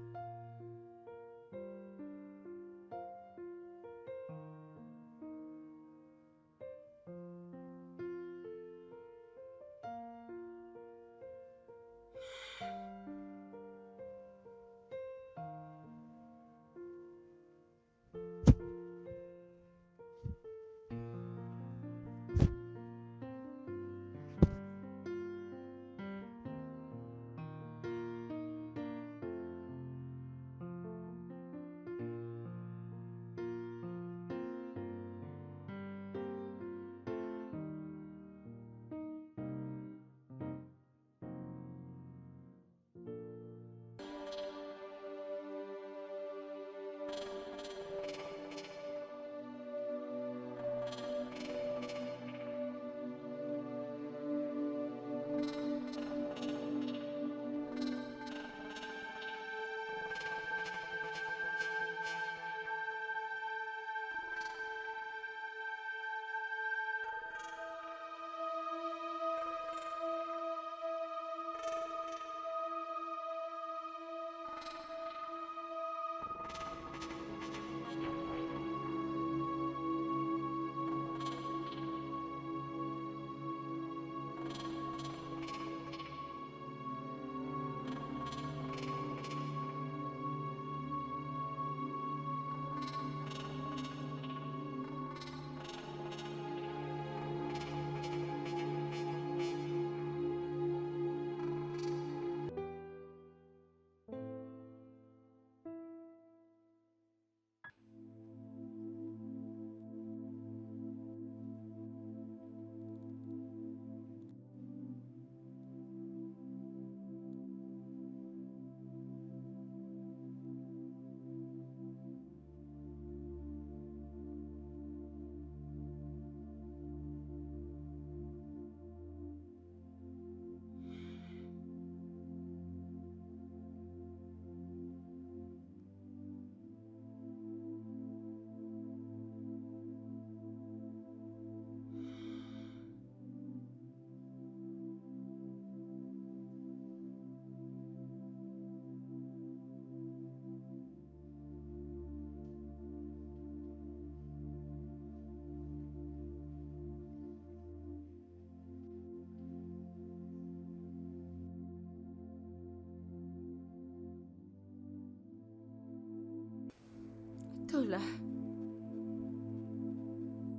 Tola.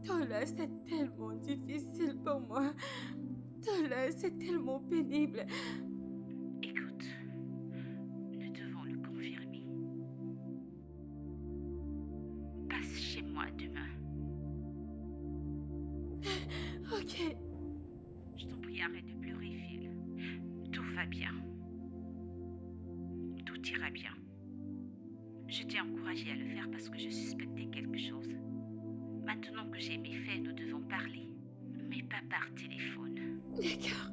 Tola, c'est tellement difficile pour moi. Tola, c'est tellement pénible. Écoute, nous devons le confirmer. Passe chez moi demain. Ok. Je t'en prie, arrête de pleurer, Phil. Tout va bien. Tout ira bien. Je t'ai encouragé à le faire parce que je suspectais quelque chose. Maintenant que j'ai mes faits, nous devons parler. Mais pas par téléphone. D'accord.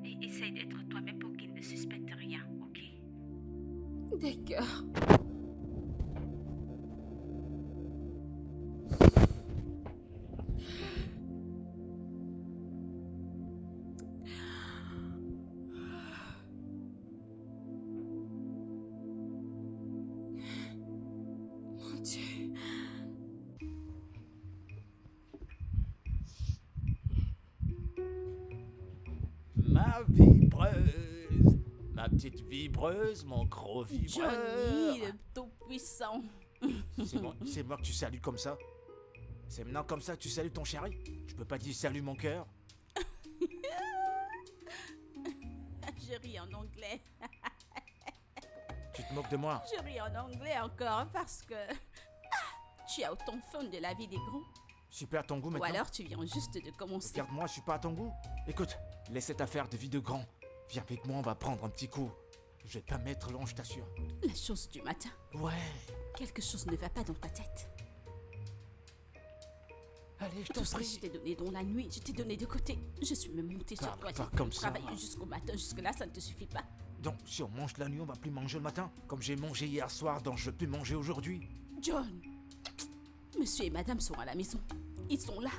Et essaye d'être toi-même pour qu'il ne suspecte rien, ok? D'accord. Mon Dieu. Ma vibreuse. Ma petite vibreuse, mon gros vibreur. Johnny, le tout-puissant. C'est moi que tu salues comme ça. C'est maintenant comme ça que tu salues ton chéri. Tu peux pas dire salut mon cœur. Je ris en anglais. Tu te moques de moi. Je ris en anglais encore parce que tu as autant faim de la vie des grands. Je suis pas à ton goût Ou maintenant. alors tu viens juste de commencer. Regarde-moi, je suis pas à ton goût. Écoute, laisse cette affaire de vie de grand. Viens avec moi, on va prendre un petit coup. Je vais pas mettre long, je t'assure. La chose du matin. Ouais. Quelque chose ne va pas dans ta tête. Allez, je Tout t'en ce que je prie. t'ai donné dans la nuit, je t'ai donné de côté. Je suis même montée sur Parle toi. pas J'ai comme ça. travaillé jusqu'au matin. Jusque-là, ça ne te suffit pas. Donc, si on mange la nuit, on va plus manger le matin. Comme j'ai mangé hier soir, donc je peux manger aujourd'hui. John, monsieur et madame sont à la maison. Ils sont là.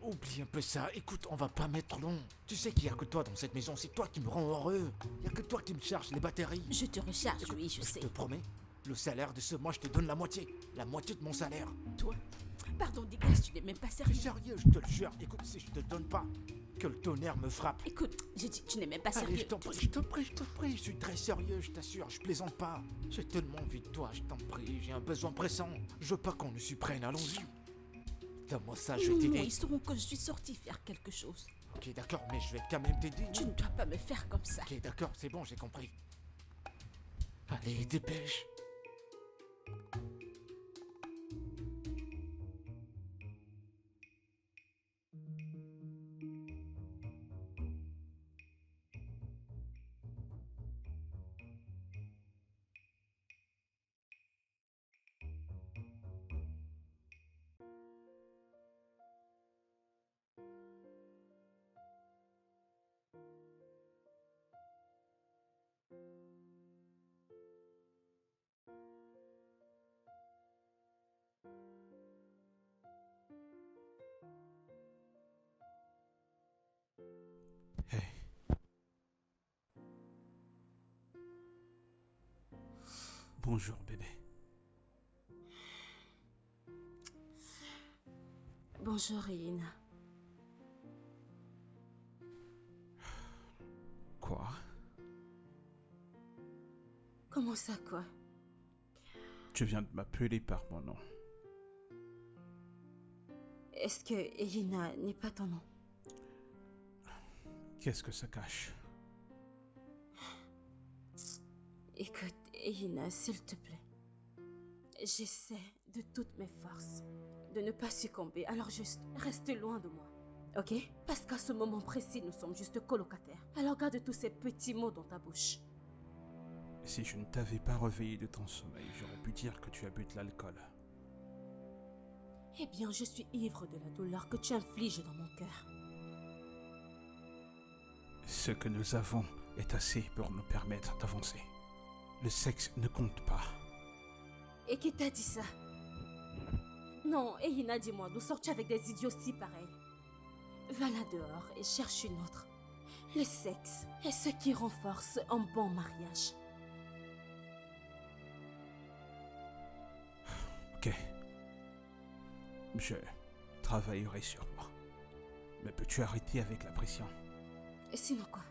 Oublie un peu ça. Écoute, on va pas mettre long. Tu sais qu'il y a que toi dans cette maison. C'est toi qui me rends heureux. Il y a que toi qui me charge les batteries. Je te recharge, Écoute, oui, je sais. te promets, le salaire de ce mois, je te donne la moitié. La moitié de mon salaire. Toi, pardon, dégage, tu n'es même pas T'es sérieux. sérieux, je te le jure. Écoute, si je te donne pas, que le tonnerre me frappe. Écoute, j'ai dit, tu n'es même pas Allez, sérieux. je t'en prie, je te prie, je te prie. Je suis très sérieux, je t'assure. Je plaisante pas. J'ai tellement envie de toi, je t'en prie. J'ai un besoin pressant. Je veux pas qu'on nous supprenne. Allons-y. Donne-moi ça, je vais Non, t'aider. ils sauront que je suis sortie faire quelque chose. Ok, d'accord, mais je vais quand même t'aider. Tu ne dois pas me faire comme ça. Ok, d'accord, c'est bon, j'ai compris. Allez, dépêche. Hey. Bonjour, bébé. Bonjour, Ina. Quoi? Comment ça, quoi? Tu viens de m'appeler par mon nom. Est-ce que Elina n'est pas ton nom? Qu'est-ce que ça cache? Écoute, Elina, s'il te plaît. J'essaie de toutes mes forces de ne pas succomber, alors juste reste loin de moi. Ok? Parce qu'à ce moment précis, nous sommes juste colocataires. Alors garde tous ces petits mots dans ta bouche. Si je ne t'avais pas réveillé de ton sommeil, j'aurais pu dire que tu as bu de l'alcool. Eh bien, je suis ivre de la douleur que tu infliges dans mon cœur. Ce que nous avons est assez pour nous permettre d'avancer. Le sexe ne compte pas. Et qui t'a dit ça? Non, Elina, dis-moi, d'où sors-tu avec des idiots si pareils? Va là dehors et cherche une autre. Le sexe est ce qui renforce un bon mariage. Ok. Je travaillerai sur moi. Mais peux-tu arrêter avec la pression? Et sinon quoi?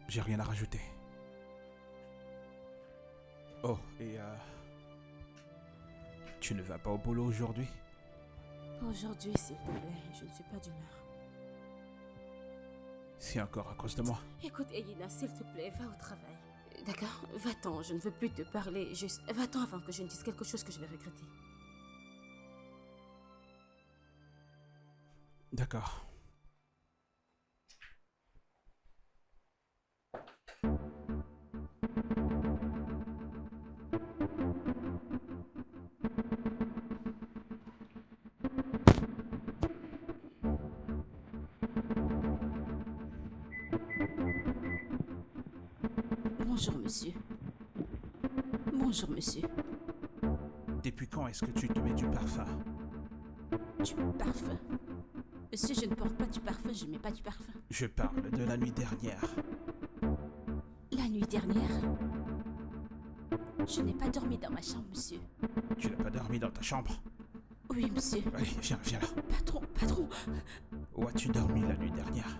J'ai rien à rajouter. Oh, et tu ne vas pas au boulot aujourd'hui? Aujourd'hui, s'il te plaît, je ne suis pas d'humeur. C'est encore à cause de moi. Écoute, Eyina, s'il te plaît, va au travail. D'accord? Va-t'en, je ne veux plus te parler, juste va-t'en avant que je ne dise quelque chose que je vais regretter. D'accord. Bonjour, monsieur. Bonjour, monsieur. Depuis quand est-ce que tu te mets du parfum? Du parfum. Monsieur, je ne porte pas du parfum, je ne mets pas du parfum. Je parle de la nuit dernière. La nuit dernière, je n'ai pas dormi dans ma chambre, monsieur. Tu n'as pas dormi dans ta chambre? Oui, monsieur. Allez, viens là. Patron. Où as-tu dormi la nuit dernière?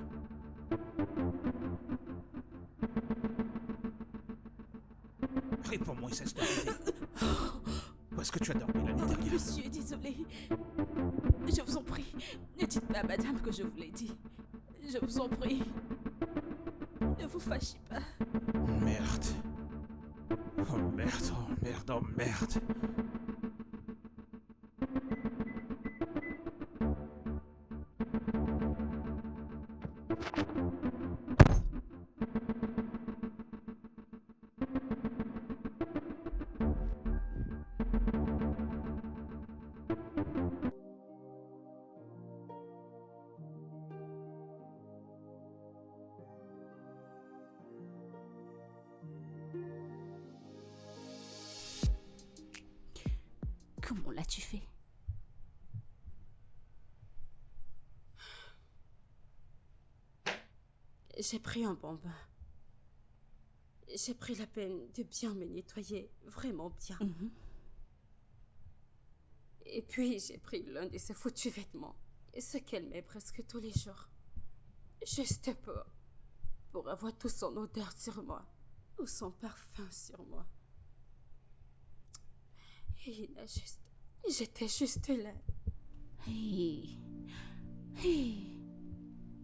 Réponds-moi, cesse de rêver. Où est-ce que tu as dormi la nuit dernière? Monsieur, désolé. Je vous en prie, ne dites pas à madame que je vous l'ai dit. Je vous en prie. Ne vous fâchez pas. Merde. Oh merde, oh merde, oh merde. Comment l'as-tu fait? J'ai pris un bon bain. J'ai pris la peine de bien me nettoyer, vraiment bien. Et puis j'ai pris l'un de ses foutus vêtements, ce qu'elle met presque tous les jours. Juste pour avoir tout son odeur sur moi, ou son parfum sur moi. Et j'étais juste là. Hey.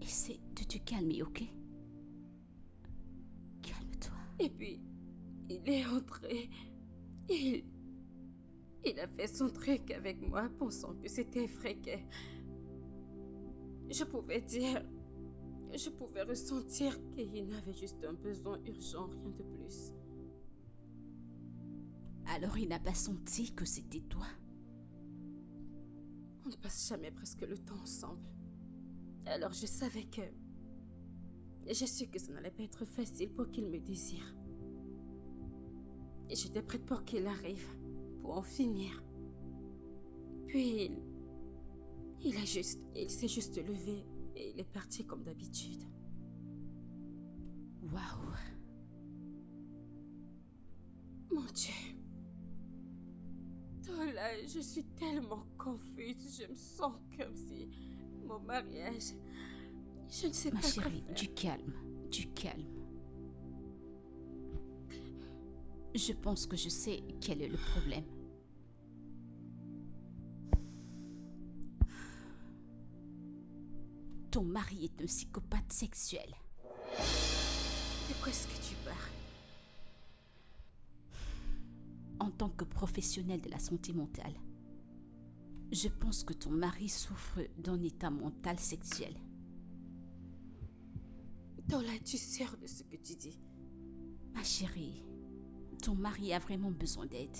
Essaie de te calmer, ok? Calme-toi. Et puis, il est entré. Il a fait son truc avec moi, pensant que c'était fréquent. Je pouvais ressentir qu'il avait juste un besoin urgent, rien de plus. Alors il n'a pas senti que c'était toi? On ne passe jamais presque le temps ensemble. Alors je savais que... J'ai su que ça n'allait pas être facile pour qu'il me désire. Et j'étais prête pour qu'il arrive, pour en finir. Puis il s'est juste levé et il est parti comme d'habitude. Waouh. Mon Dieu. Tola, je suis tellement confuse. Je me sens comme si mon mariage... Je ne sais Ma pas quoi chérie, faire. du calme. Je pense que je sais quel est le problème. Ton mari est un psychopathe sexuel. De quoi est-ce que tu parles? En tant que professionnel de la santé mentale, je pense que ton mari souffre d'un état mental sexuel. Tola, es-tu sûre de ce que tu dis? Ma chérie, ton mari a vraiment besoin d'aide.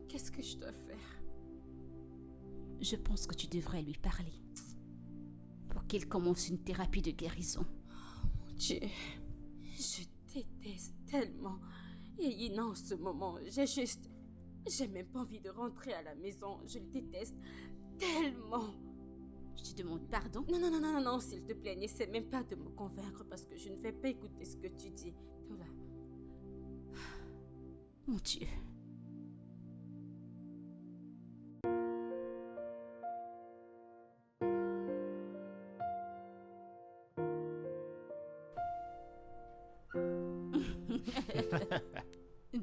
Qu'est-ce que je dois faire? Je pense que tu devrais lui parler pour qu'il commence une thérapie de guérison. Mon Dieu, je déteste tellement. Et en ce moment, j'ai même pas envie de rentrer à la maison. Je le déteste tellement. Je te demande pardon. Non, s'il te plaît, n'essaie même pas de me convaincre parce que je ne vais pas écouter ce que tu dis. Tola. Mon Dieu.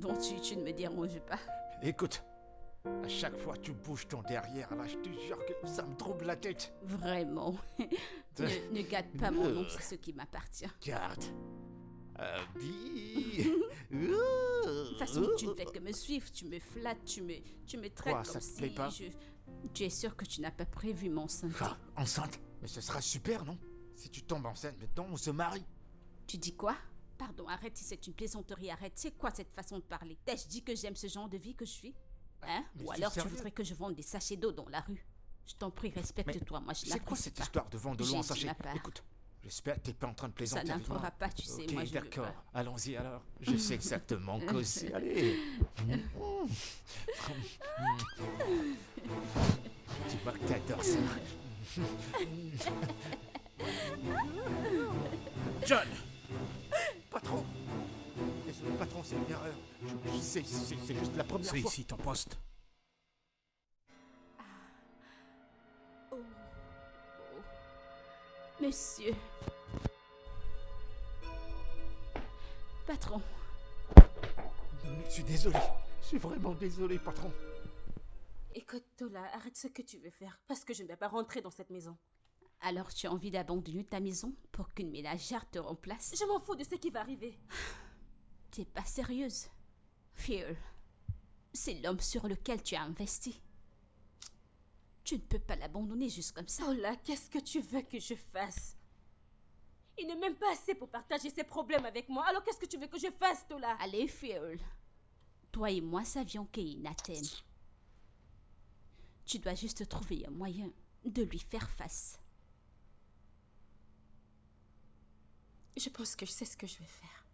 Bon, tu ne me déranges pas. Écoute, à chaque fois tu bouges ton derrière, là, je te jure que ça me trouble la tête. Vraiment. Ne gâte pas mon nom, c'est ce qui m'appartient. Garde. De toute façon, tu ne fais que me suivre, tu me flattes, tu me traites Quoi, comme ça te si plaît pas? Tu es sûr que tu n'as pas prévu m'enceinter. Ah, enceinte? Mais ce sera super, non? Si tu tombes enceinte maintenant, on se marie. Tu dis quoi? Pardon, arrête si c'est une plaisanterie, arrête. C'est quoi cette façon de parler? T'ai-je dit que j'aime ce genre de vie que je suis? Hein? Mais Ou c'est alors tu sérieux. voudrais que je vende des sachets d'eau dans la rue? Je t'en prie, respecte-toi, moi je C'est quoi n'apprécie cette pas. histoire de vendre de l'eau J'ai en dit sachet? ma part. Écoute, j'espère que t'es pas en train de Ça plaisanter avec moi. n'entrera pas, tu sais, Ok, moi je veux d'accord. pas. Allons-y alors. Je sais exactement causer. Allez. Dis-moi que t'adores ça. John! Patron. Désolé, patron, c'est une erreur. C'est juste la première C'est fois. ici ton poste. Oh. Monsieur. Patron, Je suis désolé. Je suis vraiment désolé, patron. Écoute, Tola, arrête ce que tu veux faire, parce que je ne vais pas rentrer dans cette maison. alors tu as envie d'abandonner ta maison pour qu'une ménagère te remplace? Je m'en fous de ce qui va arriver. T'es pas sérieuse. Fear, c'est l'homme sur lequel tu as investi. Tu ne peux pas l'abandonner juste comme ça. Tola, qu'est-ce que tu veux que je fasse? Il ne m'aime pas assez pour partager ses problèmes avec moi, alors qu'est-ce que tu veux que je fasse, Tola? Allez, Fear. Toi et moi savions qu'Eina t'aime. Tu dois juste trouver un moyen de lui faire face. Je pense que je sais ce que je vais faire.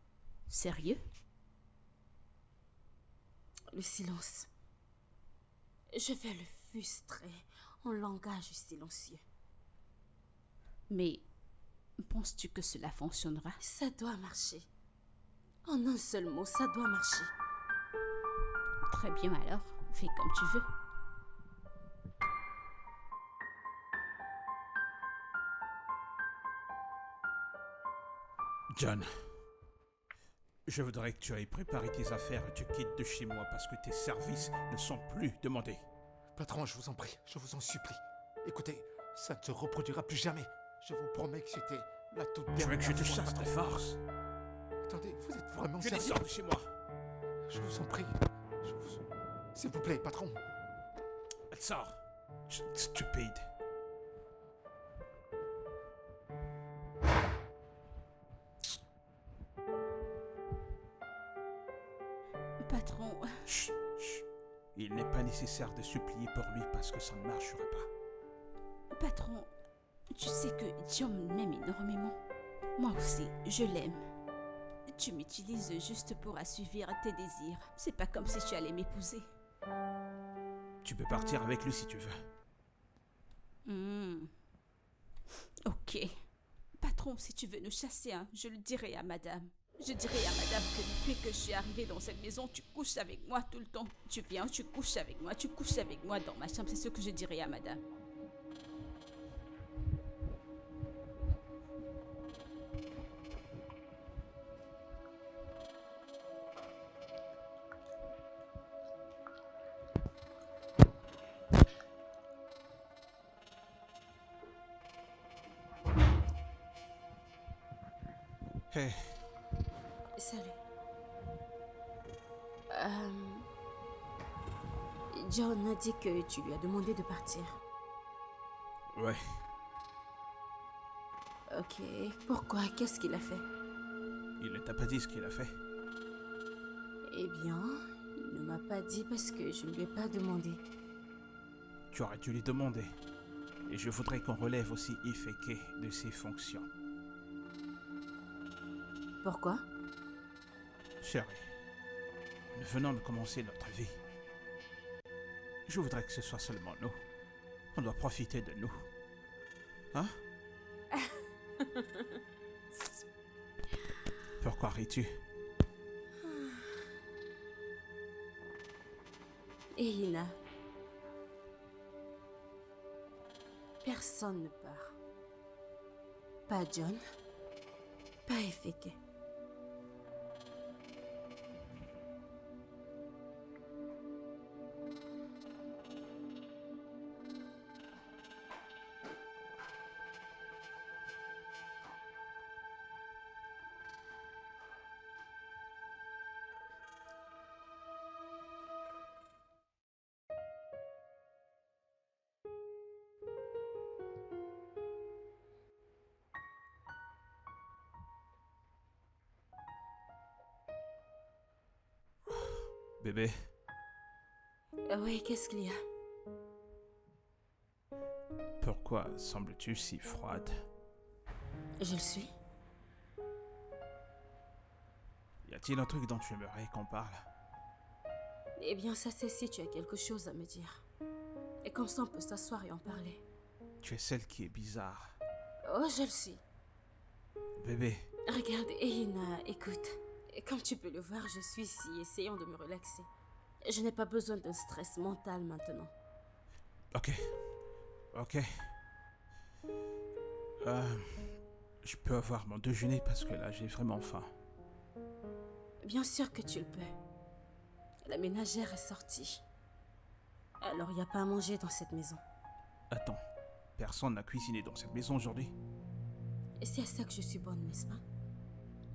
Sérieux? Le silence. Je vais le frustrer en langage silencieux. Mais penses-tu que cela fonctionnera? Ça doit marcher. En un seul mot, ça doit marcher. Très bien alors, fais comme tu veux. John, je voudrais que tu ailles préparer tes affaires et tu quittes de chez moi parce que tes services ne sont plus demandés. Patron, je vous en prie, je vous en supplie. Écoutez, ça ne se reproduira plus jamais. Je vous promets que c'était la toute Tu veux dernière que je te fois, chasse de patron. force? Attendez, vous êtes vraiment Que sérieux? descends de chez moi. Je vous en prie. S'il vous plaît, patron. Elle sort. Stupide. Patron, Chut, chut. Il n'est pas nécessaire de supplier pour lui parce que ça ne marchera pas. patron, tu sais que John m'aime énormément. Moi aussi, je l'aime. Tu m'utilises juste pour assouvir tes désirs. C'est pas comme si tu allais m'épouser. Tu peux partir avec lui si tu veux. Ok. Patron, si tu veux nous chasser, hein, je le dirai à madame. Je dirai à madame que depuis que je suis arrivée dans cette maison, tu couches avec moi tout le temps. Tu viens, tu couches avec moi dans ma chambre. C'est ce que je dirai à madame. Hé, Salut. John a dit que tu lui as demandé de partir. ouais. Ok. Pourquoi? Qu'est-ce qu'il a fait? Il ne t'a pas dit ce qu'il a fait. Eh bien, il ne m'a pas dit parce que je ne lui ai pas demandé. Tu aurais dû lui demander. Et je voudrais qu'on relève aussi Ifeke de ses fonctions. Pourquoi? Chérie, nous venons de commencer notre vie. Je voudrais que ce soit seulement nous. On doit profiter de nous. Hein? Pourquoi ris-tu? Et Ina. Personne ne part. Pas John. Pas Ifeke. Bébé, Oui, qu'est-ce qu'il y a? pourquoi sembles-tu si froide? Je le suis. Y a-t-il un truc dont tu aimerais qu'on parle? Eh bien, ça c'est si tu as quelque chose à me dire. Et comme ça, on peut s'asseoir et en parler. Tu es celle qui est bizarre. Oh, je le suis. Bébé, Regarde, Ehina, écoute. Comme tu peux le voir, je suis ici, essayant de me relaxer. Je n'ai pas besoin d'un stress mental maintenant. ok. Ok. Je peux avoir mon déjeuner parce que là j'ai vraiment faim. Bien sûr que tu le peux. La ménagère est sortie. Alors, il n'y a pas à manger dans cette maison. Attends, personne n'a cuisiné dans cette maison aujourd'hui? Et c'est à ça que je suis bonne, n'est-ce pas?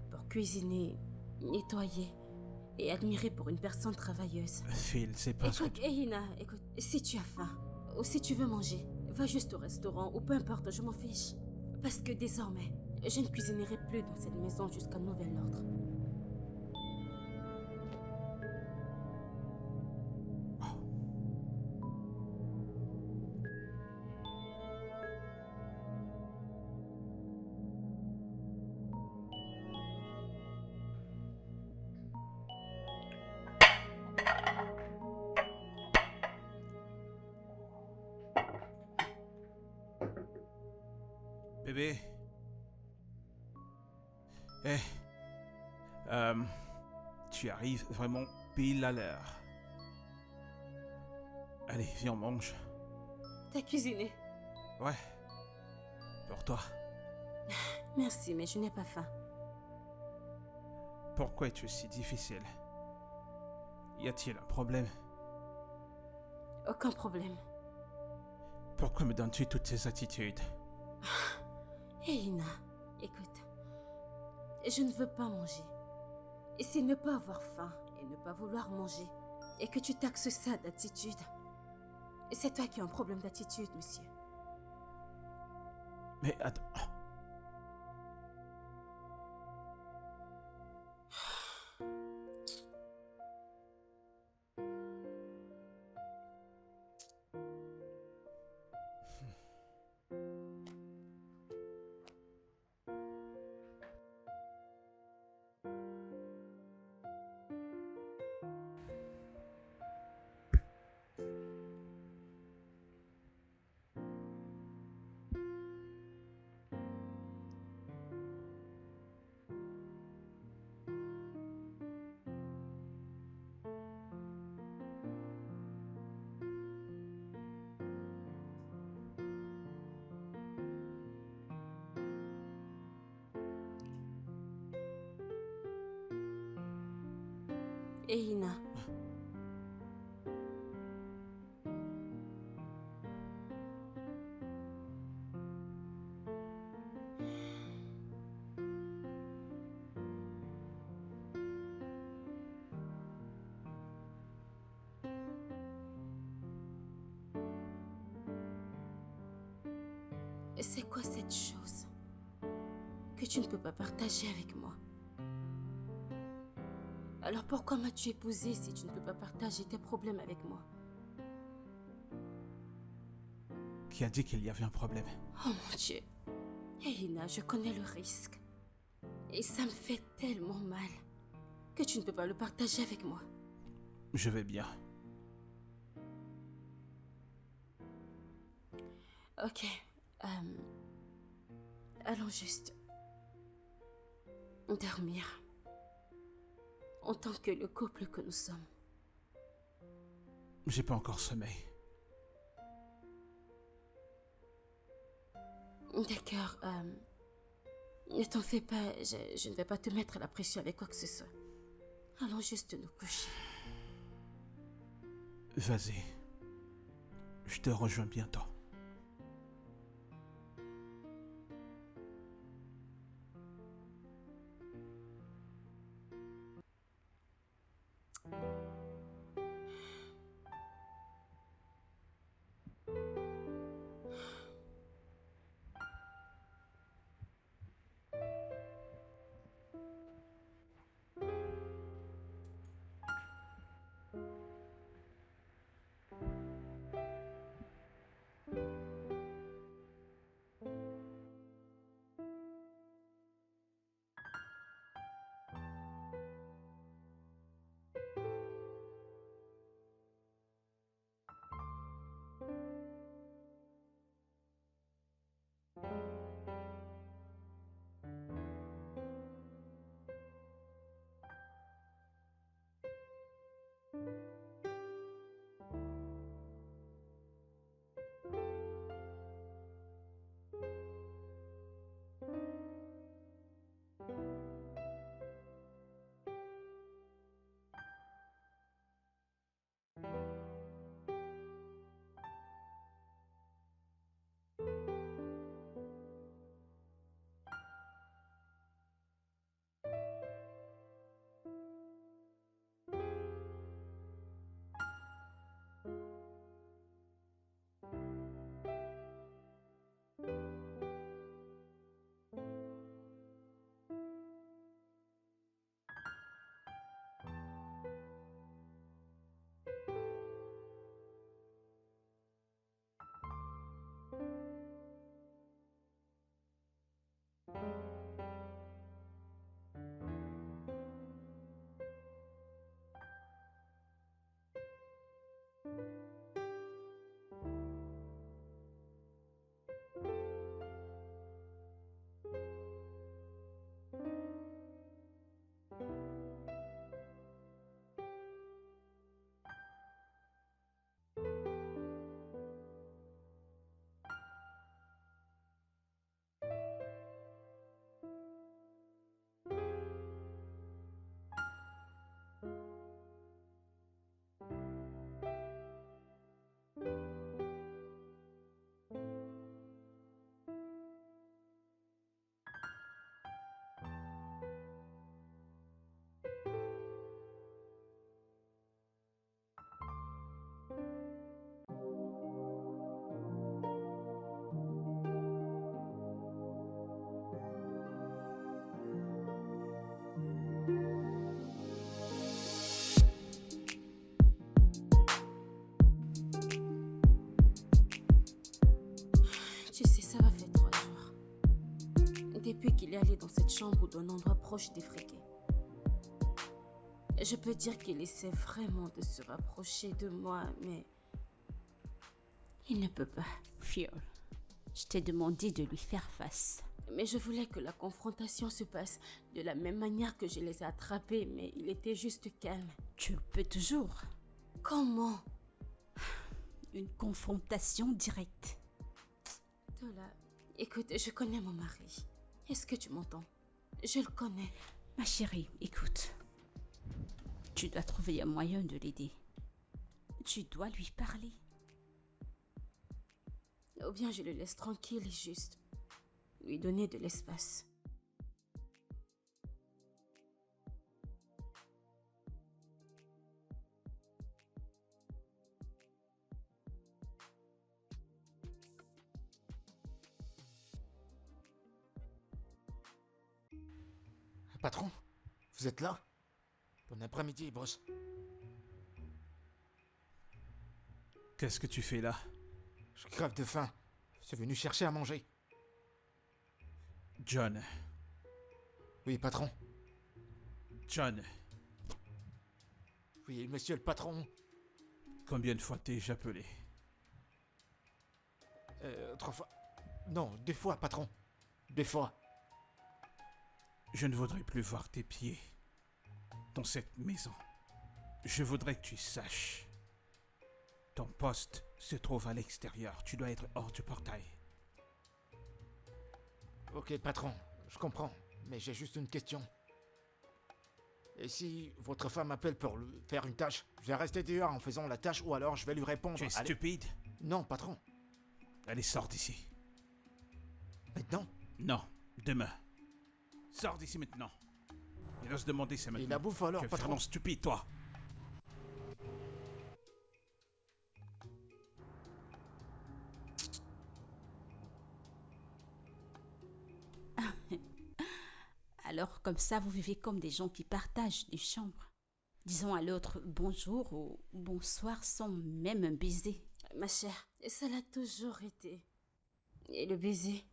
Pour cuisiner, nettoyer et admirer pour une personne travailleuse. Phil, c'est parce Écoute, que... Ehina, écoute, si tu as faim ou si tu veux manger, va juste au restaurant ou peu importe, je m'en fiche. Parce que désormais, je ne cuisinerai plus dans cette maison jusqu'à nouvel ordre. Bébé. Eh. Tu arrives vraiment pile à l'heure. Allez, viens, on mange. T'as cuisiné? Ouais. Pour toi. Merci, mais je n'ai pas faim. Pourquoi es-tu si difficile? Y a-t-il un problème? Aucun problème. Pourquoi me donnes-tu toutes ces attitudes? Ehina, écoute. Je ne veux pas manger. Et c'est ne pas avoir faim et ne pas vouloir manger. Et que tu taxes ça d'attitude. C'est toi qui as un problème d'attitude, monsieur. Mais attends... Ehina. C'est quoi cette chose que tu ne peux pas partager avec moi? Alors pourquoi m'as-tu épousée si tu ne peux pas partager tes problèmes avec moi? Qui a dit qu'il y avait un problème? Oh mon Dieu. Ehina, je connais le risque. Et ça me fait tellement mal que tu ne peux pas le partager avec moi. Je vais bien. Ok. Allons juste dormir. En tant que le couple que nous sommes. J'ai pas encore sommeil. D'accord. Ne t'en fais pas. Je ne vais pas te mettre la pression avec quoi que ce soit. Allons juste nous coucher. Vas-y. Je te rejoins bientôt. Tu sais, ça va faire 3 jours. Depuis qu'il est allé dans cette chambre ou d'un endroit proche d'Efriquet. Je peux dire qu'il essaie vraiment de se rapprocher de moi, mais il ne peut pas. Fiole, je t'ai demandé de lui faire face. Mais je voulais que la confrontation se passe de la même manière que je les ai attrapés, mais il était juste calme. Tu le peux toujours. Comment? Une confrontation directe. Tola, écoute, je connais mon mari. Est-ce que tu m'entends? Je le connais. Ma chérie, écoute. Tu dois trouver un moyen de l'aider. Tu dois lui parler. Ou bien je le laisse tranquille et juste lui donner de l'espace. Patron, vous êtes là? Bon après-midi, boss. Qu'est-ce que tu fais là? Je crève de faim. Je suis venu chercher à manger. John. Oui, patron. John, Oui, monsieur le patron. combien de fois t'ai-je appelé? 3 fois. Non, 2 fois, patron. 2 fois. Je ne voudrais plus voir tes pieds dans cette maison. Je voudrais que tu saches. Ton poste se trouve à l'extérieur. Tu dois être hors du portail. Ok, patron, je comprends. Mais j'ai juste une question. Et si votre femme m'appelle pour faire une tâche, je vais rester dehors en faisant la tâche ou alors je vais lui répondre. Tu es Allez. stupide? Non, patron. Allez, sors d'ici. Maintenant? Non, demain. Sors d'ici maintenant. Il ose demander, c'est maintenant. Et la bouffe alors, Tu es patron? vraiment stupide, toi. Alors, comme ça, vous vivez comme des gens qui partagent des chambres. Disons à l'autre bonjour ou bonsoir sans même un baiser. Ma chère, ça l'a toujours été. Et le baiser,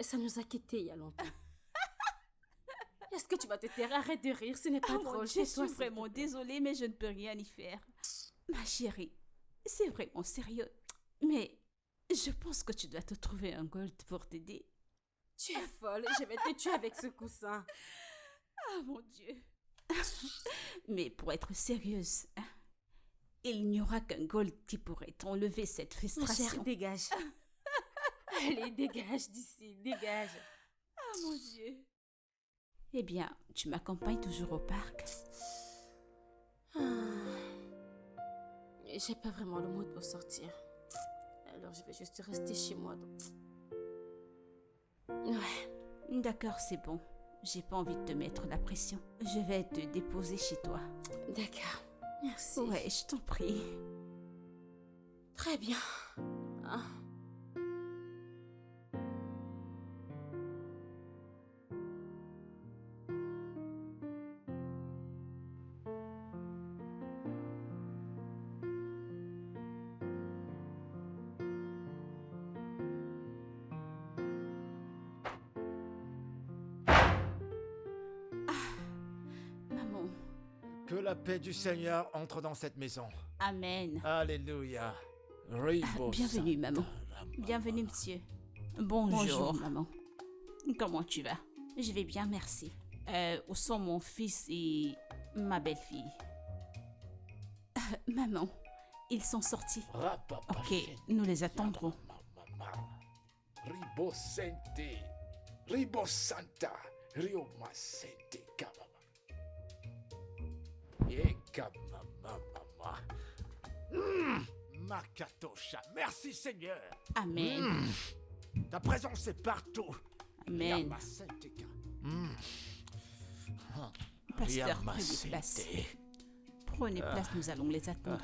ça nous a quittés il y a longtemps. Est-ce que tu vas te taire? Arrête de rire, ce n'est pas drôle. Je suis vraiment désolée, mais je ne peux rien y faire. Ma chérie, c'est vraiment sérieux. Mais je pense que tu dois te trouver un gold pour t'aider. Tu es folle, je vais te tuer avec ce coussin. Ah mon Dieu. Mais pour être sérieuse, hein, il n'y aura qu'un gold qui pourrait t'enlever cette Ma frustration. chère, dégage. Allez, dégage d'ici, dégage. Ah mon Dieu. Eh bien, tu m'accompagnes toujours au parc. J'ai pas vraiment le mood pour sortir. Alors je vais juste rester chez moi. Ouais. D'accord, c'est bon. J'ai pas envie de te mettre la pression. Je vais te déposer chez toi. D'accord. Merci. Ouais, je t'en prie. Très bien. Ah. Maman. Que la paix du Seigneur entre dans cette maison. Amen. Alléluia. Ribo Bienvenue, Santa maman. Rama. Bienvenue, monsieur. Bonjour, maman. Comment tu vas? Je vais bien, merci. Où sont mon fils et ma belle-fille? Maman, ils sont sortis. Rapapa Ok, nous les attendrons. Ribo Sente. Ribo Santa. Rio Masente Kababa. Mama. Makatosha. Merci Seigneur. Amen. Ta présence est partout. Amen. Yamasenteka. Pasteur, prenez Yamasente. place. Prenez place, nous allons les attendre.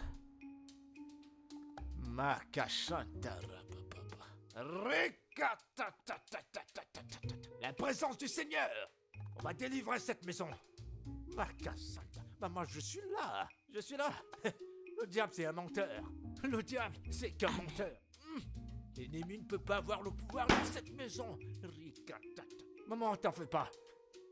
Makashanta rapapapa. Rekatatatatatatatata. La présence du Seigneur. On va délivrer cette maison. Makasanta. Maman, je suis là. Je suis là. Le diable, c'est un menteur. Le diable, c'est qu'un menteur. L'ennemi ne peut pas avoir le pouvoir dans cette maison. Rikatata. Maman, t'en fais pas.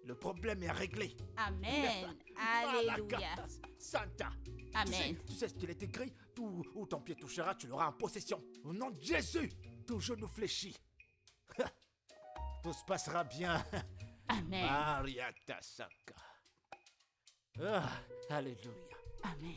Le problème est réglé. Amen. Alléluia. Santa. Amen. Tu sais ce qu'il est écrit? Tout où ton pied touchera, tu l'auras en possession. Au nom de Jésus, tout genou fléchit. Tout se passera bien. Amen. Mariata Saka. Ah, alléluia. Amen.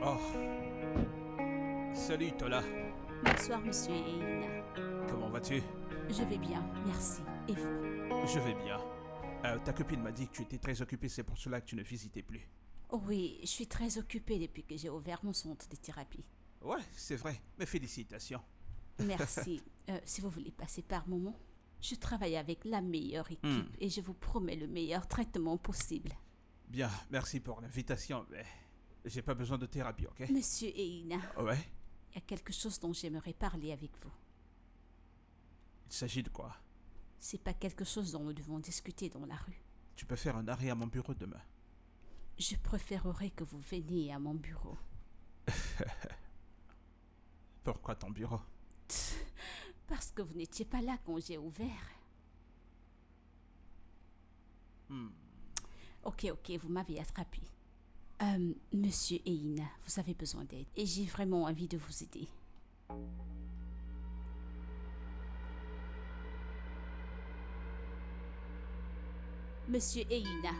Oh. Salut, Tola. Bonsoir, monsieur Eina. Comment vas-tu? Je vais bien, merci. Et vous? Je vais bien. Ta copine m'a dit que tu étais très occupée, c'est pour cela que tu ne visitais plus. Oui, je suis très occupée depuis que j'ai ouvert mon centre de thérapie. Ouais, c'est vrai. Mais félicitations. Merci. Si vous voulez passer par moment, je travaille avec la meilleure équipe et je vous promets le meilleur traitement possible. Bien, merci pour l'invitation, mais j'ai pas besoin de thérapie, ok? Monsieur Eina, Ouais? il y a quelque chose dont j'aimerais parler avec vous. Il s'agit de quoi? C'est pas quelque chose dont nous devons discuter dans la rue. Tu peux faire un arrêt à mon bureau demain. Je préférerais que vous veniez à mon bureau. Pourquoi ton bureau? Parce que vous n'étiez pas là quand j'ai ouvert. Ok, vous m'avez attrapé. Monsieur Eina, vous avez besoin d'aide et j'ai vraiment envie de vous aider. Monsieur Eina.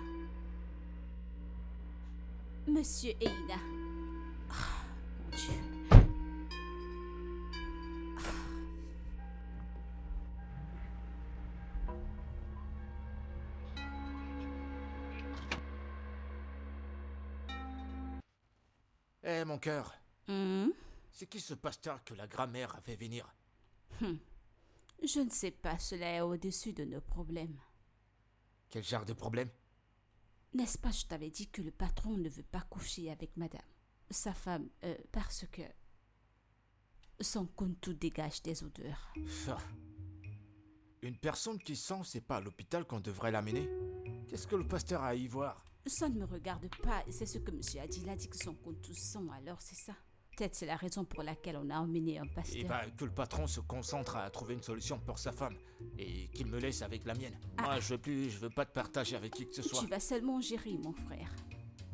Monsieur Eina. Ah, mon Dieu. Eh, mon cœur, Hum, c'est qui ce pasteur que la grand-mère a fait venir? Je ne sais pas, cela est au-dessus de nos problèmes. Quel genre de problème? N'est-ce pas, je t'avais dit que le patron ne veut pas coucher avec madame, sa femme, parce que son contou dégage des odeurs. Ça. Une personne qui sent, c'est pas à l'hôpital qu'on devrait l'amener? Qu'est-ce que le pasteur a à y voir? Ça ne me regarde pas, c'est ce que monsieur a dit. Il a dit que son contou sent, alors c'est ça. Peut-être c'est la raison pour laquelle on a emmené un pasteur. Eh ben, que le patron se concentre à trouver une solution pour sa femme et qu'il me laisse avec la mienne. Moi, je veux pas te partager avec qui que ce soit. Tu vas seulement gérer, mon frère.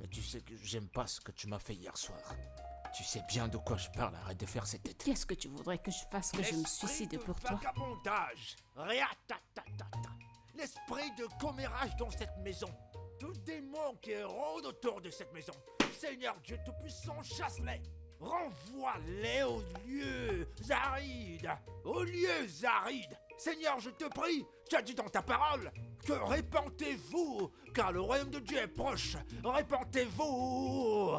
Mais tu sais que j'aime pas ce que tu m'as fait hier soir. Tu sais bien de quoi je parle, arrête de faire cette tête. Qu'est-ce que tu voudrais que je fasse, que je me suicide pour toi? Vagabondage, l'esprit de commérage dans cette maison. Tout démon qui rôde autour de cette maison. Seigneur Dieu Tout-Puissant, chasse-les. Renvoie-les aux lieux arides. Aux lieux arides. Seigneur, je te prie, tu as dit dans ta parole que répentez-vous, car le royaume de Dieu est proche. Répentez-vous.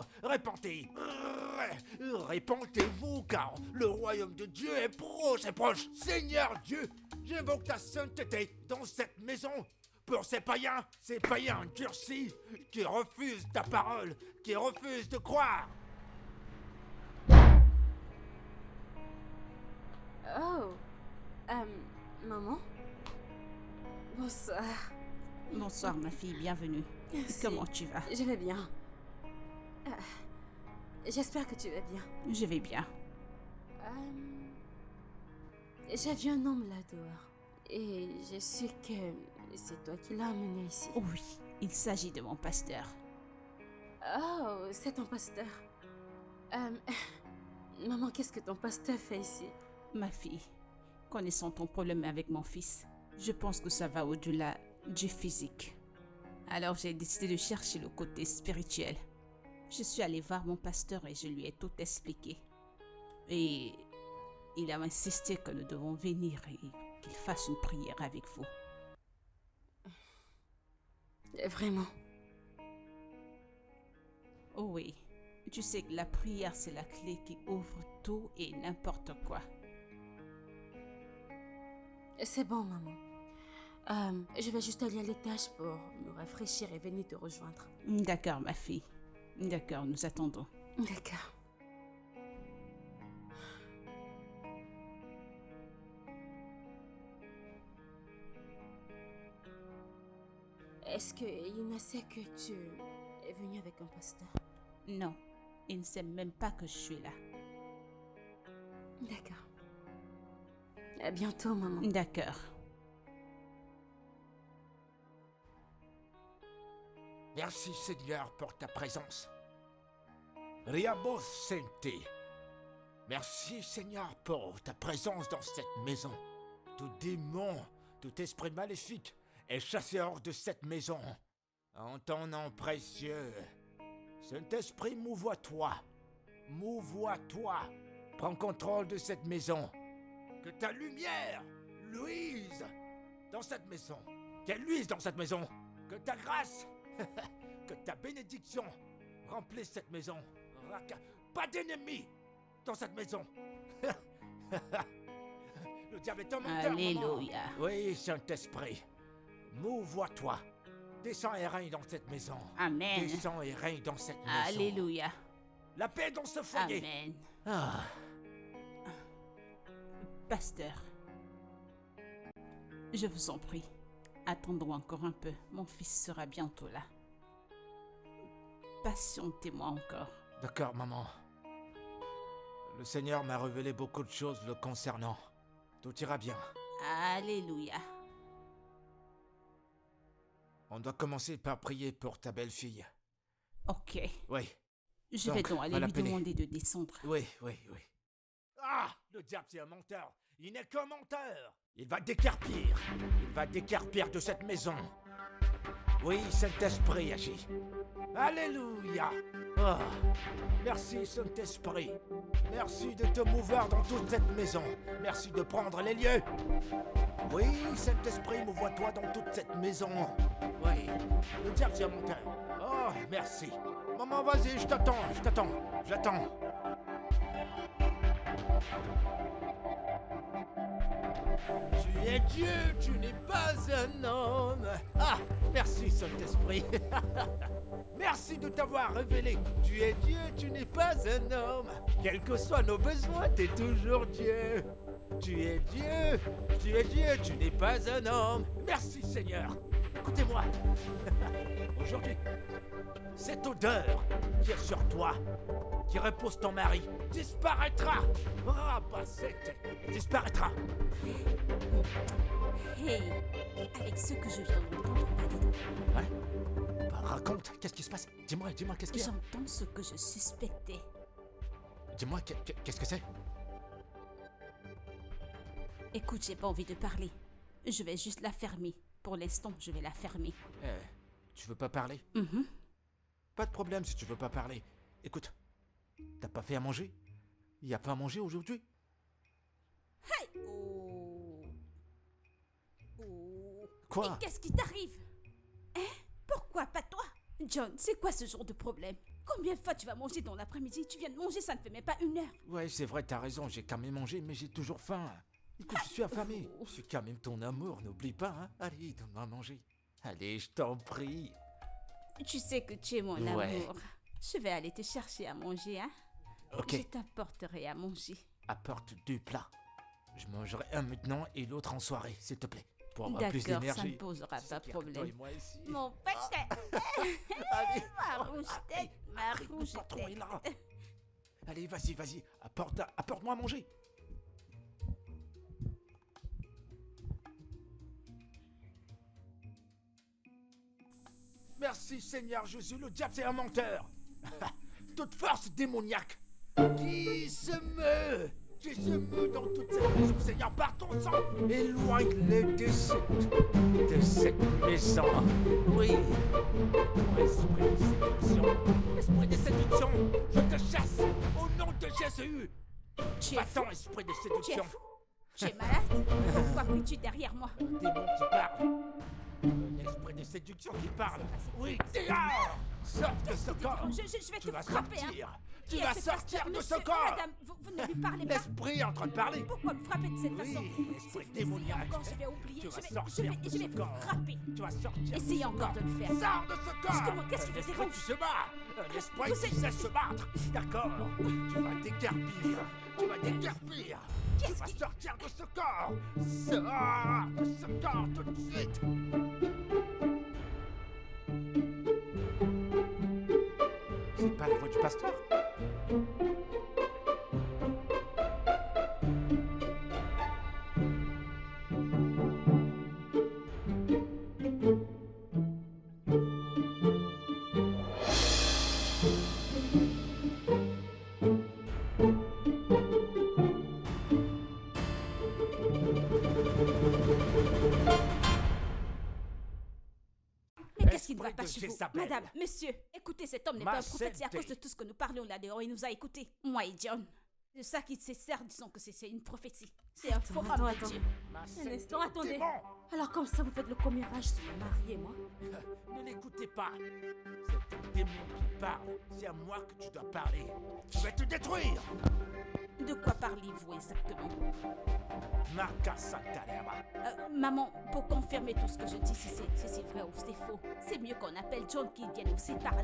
Répentez-vous, car le royaume de Dieu est proche. Seigneur Dieu, j'invoque ta sainteté dans cette maison. Pour ces païens endurcis qui refusent ta parole, qui refusent de croire. Oh, maman? Bonsoir. Bonsoir, ma fille, bienvenue. Merci. Comment tu vas? Je vais bien. J'espère que tu vas bien. Je vais bien. J'ai vu un homme là dehors. Et je sais que c'est toi qui l'as amené ici. Oui, il s'agit de mon pasteur. Oh, c'est ton pasteur. Maman, qu'est-ce que ton pasteur fait ici? Ma fille, connaissant ton problème avec mon fils, je pense que ça va au-delà du physique. Alors j'ai décidé de chercher le côté spirituel. Je suis allée voir mon pasteur et je lui ai tout expliqué. Et il a insisté que nous devons venir et qu'il fasse une prière avec vous. Vraiment? Oh oui, tu sais que la prière c'est la clé qui ouvre tout et n'importe quoi. C'est bon, maman. Je vais juste aller à l'étage pour me rafraîchir et venir te rejoindre. D'accord, ma fille. D'accord, nous attendons. D'accord. Est-ce que Ina sait que tu es venu avec un pasteur? Non, il ne sait même pas que je suis là. D'accord. À bientôt, maman. D'accord. Merci Seigneur pour ta présence. Riabo Sente. Merci Seigneur pour ta présence dans cette maison. Tout démon, tout esprit maléfique est chassé hors de cette maison. En ton nom précieux, Saint-Esprit, mouvoie-toi. Mouvoie-toi. Prends contrôle de cette maison. Que ta lumière luise dans cette maison. Qu'elle luise dans cette maison. Que ta grâce, que ta bénédiction remplisse cette maison. Pas d'ennemis dans cette maison. Le diable est un menteur. Alléluia. Maman. Oui, Saint-Esprit. Mouvoie-toi. Descends et règne dans cette maison. Amen. Descends et règne dans cette maison. Alléluia. La paix dans ce foyer. Amen. Ah. Pasteur, je vous en prie, attendons encore un peu. Mon fils sera bientôt là. Patientez-moi encore. D'accord, maman. Le Seigneur m'a révélé beaucoup de choses le concernant. Tout ira bien. Alléluia. On doit commencer par prier pour ta belle-fille. Ok. Oui, Je vais donc aller va lui l'appeler. demander de descendre. oui. Ah, le diable c'est un menteur. Il n'est qu'un menteur. Il va décarpir. Il va décarpir de cette maison. Oui, Saint-Esprit agit. Alléluia. Ah, merci Saint-Esprit. Merci de te mouvoir dans toute cette maison. Merci de prendre les lieux. Oui, Saint-Esprit, mouvoie-toi dans toute cette maison. Oui, le diable c'est un menteur. Oh, merci. Maman, vas-y, je t'attends. J'attends. Tu es Dieu, tu n'es pas un homme. Ah, merci Saint-Esprit. Merci de t'avoir révélé. Tu es Dieu, tu n'es pas un homme. Quels que soient nos besoins, t'es toujours Dieu. Tu es Dieu, tu n'es pas un homme. Merci Seigneur. Écoutez-moi. Aujourd'hui, cette odeur qui est sur toi, qui repose ton mari, disparaîtra. Rabassette, disparaîtra. Hey, avec ce que je viens d'entendre, là-dedans, Ouais. Bah, raconte, qu'est-ce qui se passe? Dis-moi, qu'est-ce qu'il y a? j'entends ce que je suspectais. Dis-moi, qu'est-ce que c'est? Écoute, j'ai pas envie de parler. Je vais juste la fermer. Pour l'instant, je vais la fermer. Tu veux pas parler? Mhm. Pas de problème si tu veux pas parler. Écoute, t'as pas fait à manger? Y a pas à manger aujourd'hui? Hey! Oh. Oh. Quoi? Et qu'est-ce qui t'arrive? Hein? Pourquoi pas toi? John, c'est quoi ce genre de problème? Combien de fois tu vas manger dans l'après-midi? Tu viens de manger, ça ne fait même pas 1 heure. Ouais, c'est vrai, t'as raison, j'ai quand même mangé, mais j'ai toujours faim. Écoute, je suis affamé. Je suis quand même ton amour, n'oublie pas, hein. Allez, donne-moi à manger. Allez, je t'en prie. Tu sais que tu es mon Ouais. amour. Je vais aller te chercher à manger, hein? Ok, Je t'apporterai à manger. apporte 2 plats. Je mangerai un maintenant et l'autre en soirée, s'il te plaît. Pour avoir plus D'accord, d'énergie. ça ne posera C'est pas de pire que toi et problème. moi ici. Mon petit, Allez. ma rouge tête, ma Arrête, rouge le patron est tête. là. Allez, vas-y, apporte-moi à manger. Merci Seigneur Jésus, le diable c'est un menteur. Toute force démoniaque qui se meut dans toute cette maison, Seigneur, par ton sang, éloigne-les de cette maison. Oui, esprit de séduction, je te chasse au nom de Jésus. Tu es fou, Va-t'en, esprit de tu es séduction. fou, tu es malade. Pourquoi pries-tu derrière moi? Un démon qui parle. Un esprit de séduction qui parle. Oui, dehors! Sors de ce corps! Je vais Tu te vas frapper, hein. sortir! Qui Tu est vas ce sortir pasteur, de ce monsieur? corps! Madame, vous ne lui parlez pas. L'esprit est en train de parler! Pourquoi me frapper de cette Oui, façon? esprit Si vous essayez démoniaque. encore, je vais oublier. Tu vas Je sortir vais de ce vous corps. frapper. Tu vas sortir! Essayez de ce encore corps. de le faire. Sors de ce corps! Qu'est-ce qui Un vous esprit dérange? qui se bat! Un esprit Vous qui êtes- sait se battre! D'accord! Tu vas déguerpir! Tu vas déguerpir! Tu Qu'est-ce vas qui- sortir de ce corps! Sors de ce corps tout de suite! C'est pas la voix du pasteur? Mais qu'est-ce qui ne va Esprit pas de chez vous? Jézabel. Madame, monsieur, écoutez, cet homme n'est pas un prophète, c'est à cause de tout ce que nous parlions là dehors. Il nous a écoutés, moi et John. C'est ça qui se sert, disons que c'est une prophétie. C'est un faux Attends, homme de attends. Dieu. Un instant, attendez. Démon! Alors comme ça, vous faites le commérage sur mon mari et moi? Ne l'écoutez pas. C'est un démon qui parle. C'est à moi que tu dois parler. Je vais te détruire. De quoi parlez-vous exactement? Marca Santalera. Maman, pour confirmer tout ce que je dis, si c'est vrai ou c'est faux, c'est mieux qu'on appelle John qui vienne aussi parler.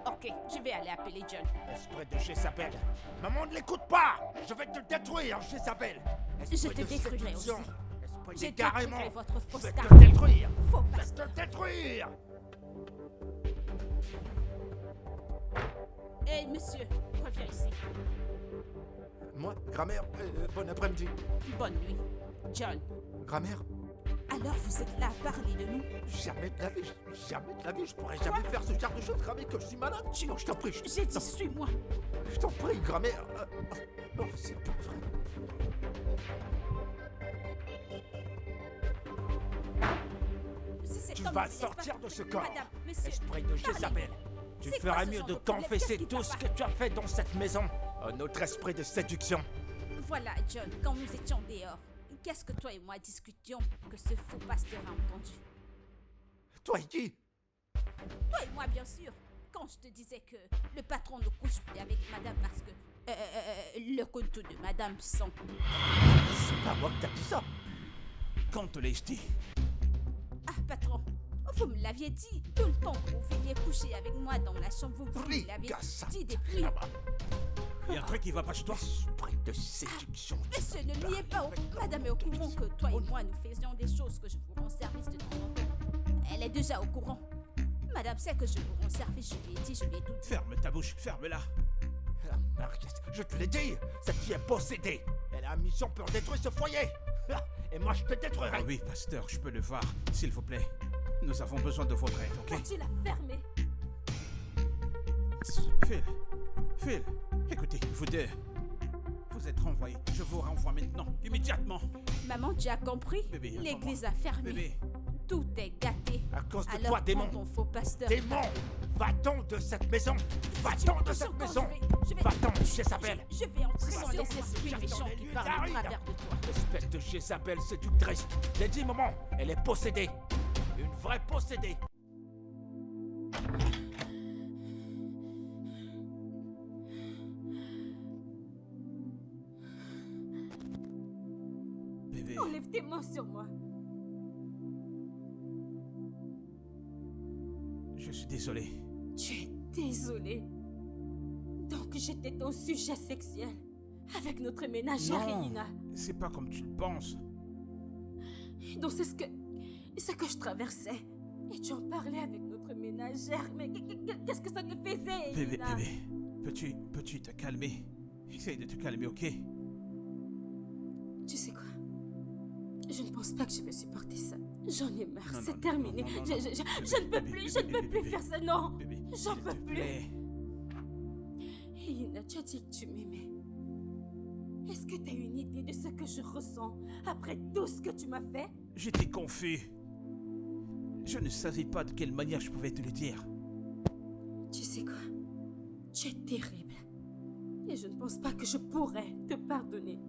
Ok, je vais aller appeler John. Esprit de Jézabel. Maman, ne l'écoute pas. Je vais te détruire, Jézabel. Esprit Je te de détruirai séduction. aussi. Esprit Je d'égarement. détruirai votre Je fausse vais carte. te détruire. Faux Je vais pasteur. te détruire. Hey, monsieur, reviens ici. Moi, grammaire, bon après-midi. Bonne nuit. John, Grammaire, alors vous êtes là à parler de nous? jamais de la vie, je pourrais jamais faire ce genre de choses, grammaire, que je suis malade. Non, je t'en prie, J'ai dit, suis-moi. je t'en prie, grammaire. Non, c'est pas vrai. Si cet Tu homme vas ne se laisse sortir pas- de ce corps. Madame, monsieur, Esprit de Jézabel, tu C'est quoi feras ce mieux genre de de problème? confesser Qu'est-ce qui tout va ce pas? que tu as fait dans cette maison. Un autre esprit de séduction. voilà, John, quand nous étions dehors, qu'est-ce que toi et moi discutions que ce faux pasteur a entendu? Toi et qui? Toi et moi, bien sûr. Quand je te disais que le patron ne couche plus avec madame parce que le compte de madame sent. C'est pas moi que t'as dit ça. Quand te l'ai-je dit? Ah, patron, vous me l'aviez dit. Tout le temps que vous veniez coucher avec moi dans la chambre, vous me l'aviez dit depuis. Il y a un truc qui va pas chez toi? Esprit de séduction. Monsieur, ne niez pas. Madame est au courant que toi et moi, nous faisions des choses que je vous rends service de temps en temps. Elle est déjà au courant. Madame sait que je vous rends service, je lui ai dit, je lui ai tout dit. Ferme ta bouche, ferme-la. Ah, Marcus, je te l'ai dit, cette fille est possédée. Elle a une mission pour détruire ce foyer. Ah, et moi, je te détruirai. Ah oui, pasteur, je peux le voir, s'il vous plaît. Nous avons besoin de votre aide, ok? Tu l'as fermé. Phil, écoutez, vous deux. Vous êtes renvoyés. Je vous renvoie maintenant, immédiatement. Maman, tu as compris? Bébé, L'église attends-moi. a fermé. Bébé, Tout est gâté. À cause de Alors, toi, démon. prends ton faux pasteur. Démon, va-t'en de cette maison. Va-t'en de cette maison. Va-t'en, Jézabel. Je vais entrer dans les esprits méchants qui parlent au travers de toi. Espèce de Jézabel séductrice. J'ai dit, maman, elle est possédée. Une vraie possédée. bébé. Enlève tes mains sur moi. Je suis désolé. Tu es désolé. Donc j'étais ton sujet sexuel. Avec notre ménagère Non, Elina. c'est pas comme tu le penses. Donc c'est ce que je traversais. Et tu en parlais avec notre ménagère. Mais qu'est-ce que ça te faisait, Bébé, Elina? peux-tu te calmer? Essaye de te calmer, ok? Tu sais quoi? Je ne pense pas que je vais supporter ça. J'en ai marre, Non, c'est non, terminé. non, non, non, Je non. ne peux Bébé, plus, bébé, je ne peux bébé, plus bébé. faire ça, non. Bébé, J'en s'il peux te plus. plaît. Elina, tu as dit que tu m'aimais. Est-ce que tu as une idée de ce que je ressens après tout ce que tu m'as fait? J'étais confus. Je ne savais pas de quelle manière je pouvais te le dire. Tu sais quoi? Tu es terrible. Et je ne pense pas que je pourrais te pardonner.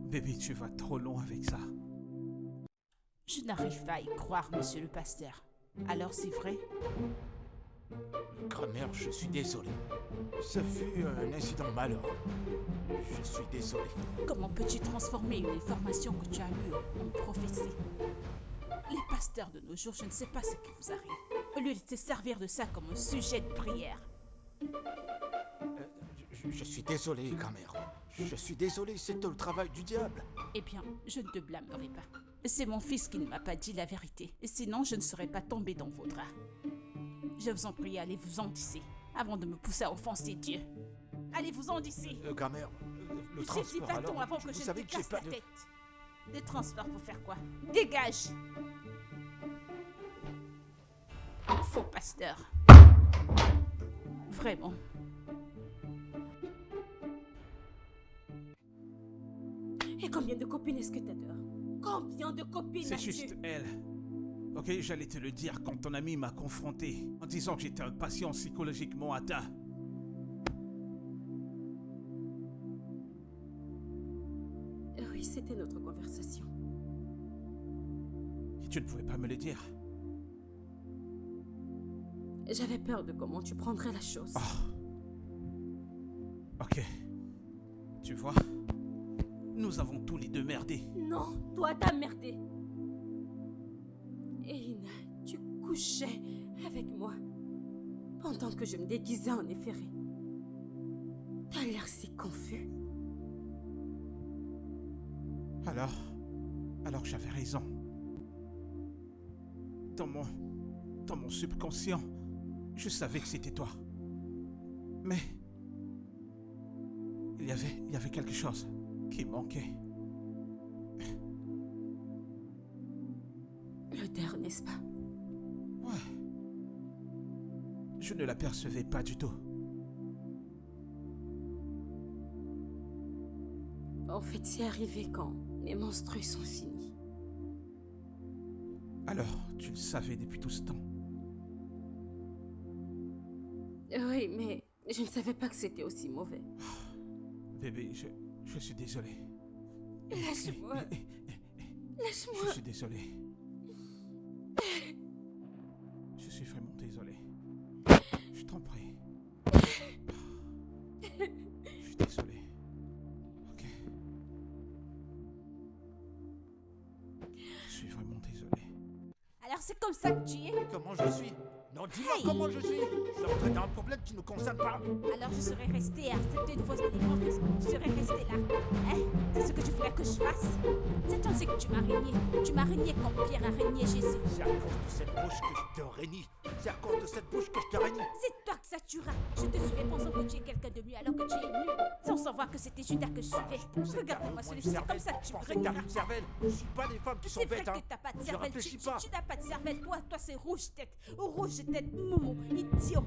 Bébé, tu vas trop loin avec ça. Je n'arrive pas à y croire, monsieur le pasteur. Alors c'est vrai? Grand-mère, je suis désolé. Ce fut un incident malheureux. Je suis désolé. Comment peux-tu transformer une information que tu as lue en prophétie? Les pasteurs de nos jours, je ne sais pas ce qui vous arrive. Au lieu de te servir de ça comme un sujet de prière. Je suis désolé, grand-mère. Je suis désolé, c'est le travail du diable. Eh bien, je ne te blâmerai pas. C'est mon fils qui ne m'a pas dit la vérité. Sinon, je ne serais pas tombée dans vos draps. Je vous en prie, allez-vous-en d'ici, avant de me pousser à offenser Dieu. Allez-vous-en d'ici. Grand-mère, le J'ai dit transport va-t'en alors, avant que vous je ne savez te que j'ai casse pas la de... tête. Des transports pour faire quoi? Dégage. Faux pasteur. Vraiment. Et combien de copines est-ce que t'adores? Combien de copines C'est as-tu? juste elle. Ok, j'allais te le dire quand ton ami m'a confronté en disant que j'étais un patient psychologiquement atteint. Oui, c'était notre conversation. Et tu ne pouvais pas me le dire. J'avais peur de comment tu prendrais la chose. Ok. Tu vois, nous avons tous les deux merdé. Non, toi t'as merdé. Elina, tu couchais avec moi pendant que je me déguisais en efféré. T'as l'air si confus. Alors j'avais raison. Dans mon subconscient, je savais que c'était toi. Mais il y avait quelque chose qui manquait. L'odeur, n'est-ce pas? Ouais. Je ne l'apercevais pas du tout. En fait, c'est arrivé quand les menstrues sont finis. Alors, tu le savais depuis tout ce temps. Oui, mais je ne savais pas que c'était aussi mauvais. Bébé, je suis désolé. Lâche-moi. Je Lâche-moi. suis désolé. Je suis vraiment désolé. Je t'en prie. Je suis désolé. Ok. Je suis c'est comme ça que tu es? Comment je suis? Non, dis-moi Hey. comment je suis. Je suis entré dans un problème qui ne nous concerne pas. Alors je serais restée à accepter une fausse délivrance. Je serais restée là. Hein? C'est ce que tu voulais que je fasse? C'est ainsi que tu m'as régné. Tu m'as régné comme Pierre a régné Jésus. C'est à cause de cette bouche que je te réunis. C'est à cause de cette bouche que je te réunis. C'est toi que ça tuera. Je te suivais pensant que tu es quelqu'un de mieux alors que tu es nul. Sans savoir que c'était Judas que je suivais. Regarde-moi celui-ci, c'est comme ça que tu me pensais que t'avais régneras. une cervelle. Je suis pas des femmes qui sont C'est vrai bêtes, hein. que t'as pas de Je cervelle. réfléchis pas. Tu n'as pas de cervelle. Toi c'est rouge tête. Rouge tête, moumou, idiot.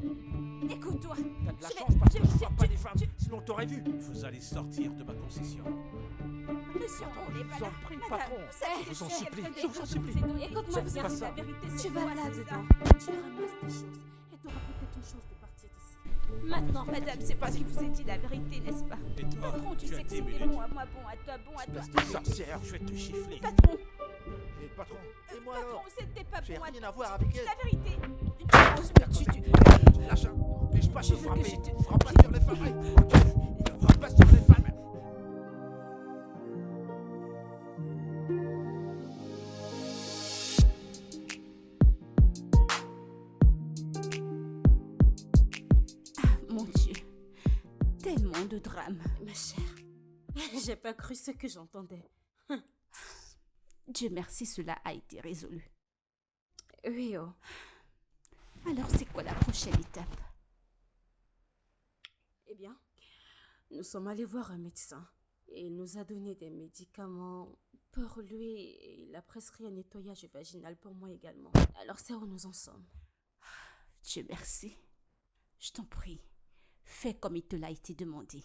Écoute-toi. T'as de la Je vais- chance parce que je- je je- vois pas je- des femmes. Sinon t'aurais vu. Vous allez sortir de ma concession. Monsieur, on n'est pas je vous là. en prie, Madame, patron. vous savez Je que vous en suis supplie, quelqu'un je vous en de- supplie. Écoute-moi Je bien. vous dis la vérité, c'est Tu vas moi, là c'est dedans. ça. Tu ramasses tes choses. Et t'auras peut-être une chance de partir d'ici. Maintenant, Madame, c'est parce qu'il vous ai dit la vérité, n'est-ce pas? Et toi, Patron, tu tu as sais que 10 c'était minutes. bon à moi, bon à toi, bon à toi. Espèce de sorcière. Je vais te chiffler. Patron, Et patron, et moi patron, alors? c'était pas J'ai bon à rien toi. à voir avec C'est elle. la vérité. Tu Lâche, n'empêche pas de Je me veux que frapper. je te- Frappe pas sur les femmes. Ok. Frappe pas sur les femmes. Mon Dieu, tellement de drame. ma chère, j'ai pas cru ce que j'entendais. Dieu merci, cela a été résolu. Oui, oh. Alors, c'est quoi la prochaine étape? Eh bien, nous sommes allés voir un médecin et il nous a donné des médicaments pour lui et il a prescrit un nettoyage vaginal pour moi également. Alors c'est où nous en sommes. Dieu merci. Je t'en prie, fais comme il te l'a été demandé.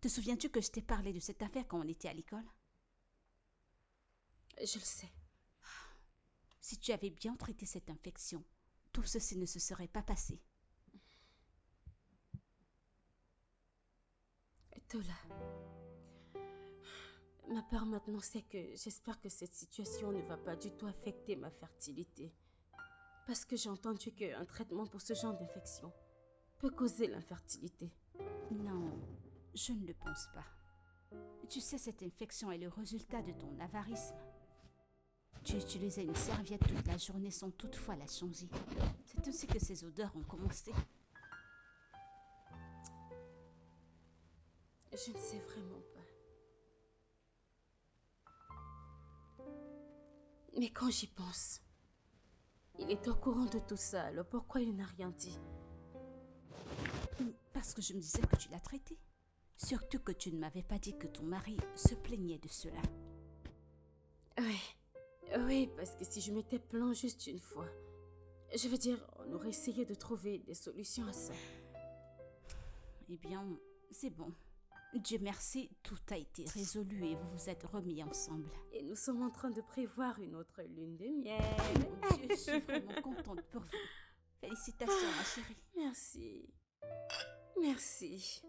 Te souviens-tu que je t'ai parlé de cette affaire quand on était à l'école? Je le sais. Si tu avais bien traité cette infection, tout ceci ne se serait pas passé. Tola, ma peur maintenant c'est que j'espère que cette situation ne va pas du tout affecter ma fertilité. Parce que j'ai entendu qu'un traitement pour ce genre d'infection peut causer l'infertilité. Non, je ne le pense pas. Tu sais, cette infection est le résultat de ton avarisme. Tu utilisais une serviette toute la journée sans toutefois la changer. C'est ainsi que ces odeurs ont commencé. Je ne sais vraiment pas. Mais quand j'y pense, il est au courant de tout ça, alors pourquoi il n'a rien dit? Parce que je me disais que tu l'as traité. Surtout que tu ne m'avais pas dit que ton mari se plaignait de cela. Oui, parce que si je m'étais plaint juste une fois, je veux dire, on aurait essayé de trouver des solutions à ça. Eh bien, c'est bon. Dieu merci, tout a été résolu et vous vous êtes remis ensemble. Et nous sommes en train de prévoir une autre lune de miel. Mon Dieu, je suis vraiment contente pour vous. Félicitations, ma chérie. Merci. Merci.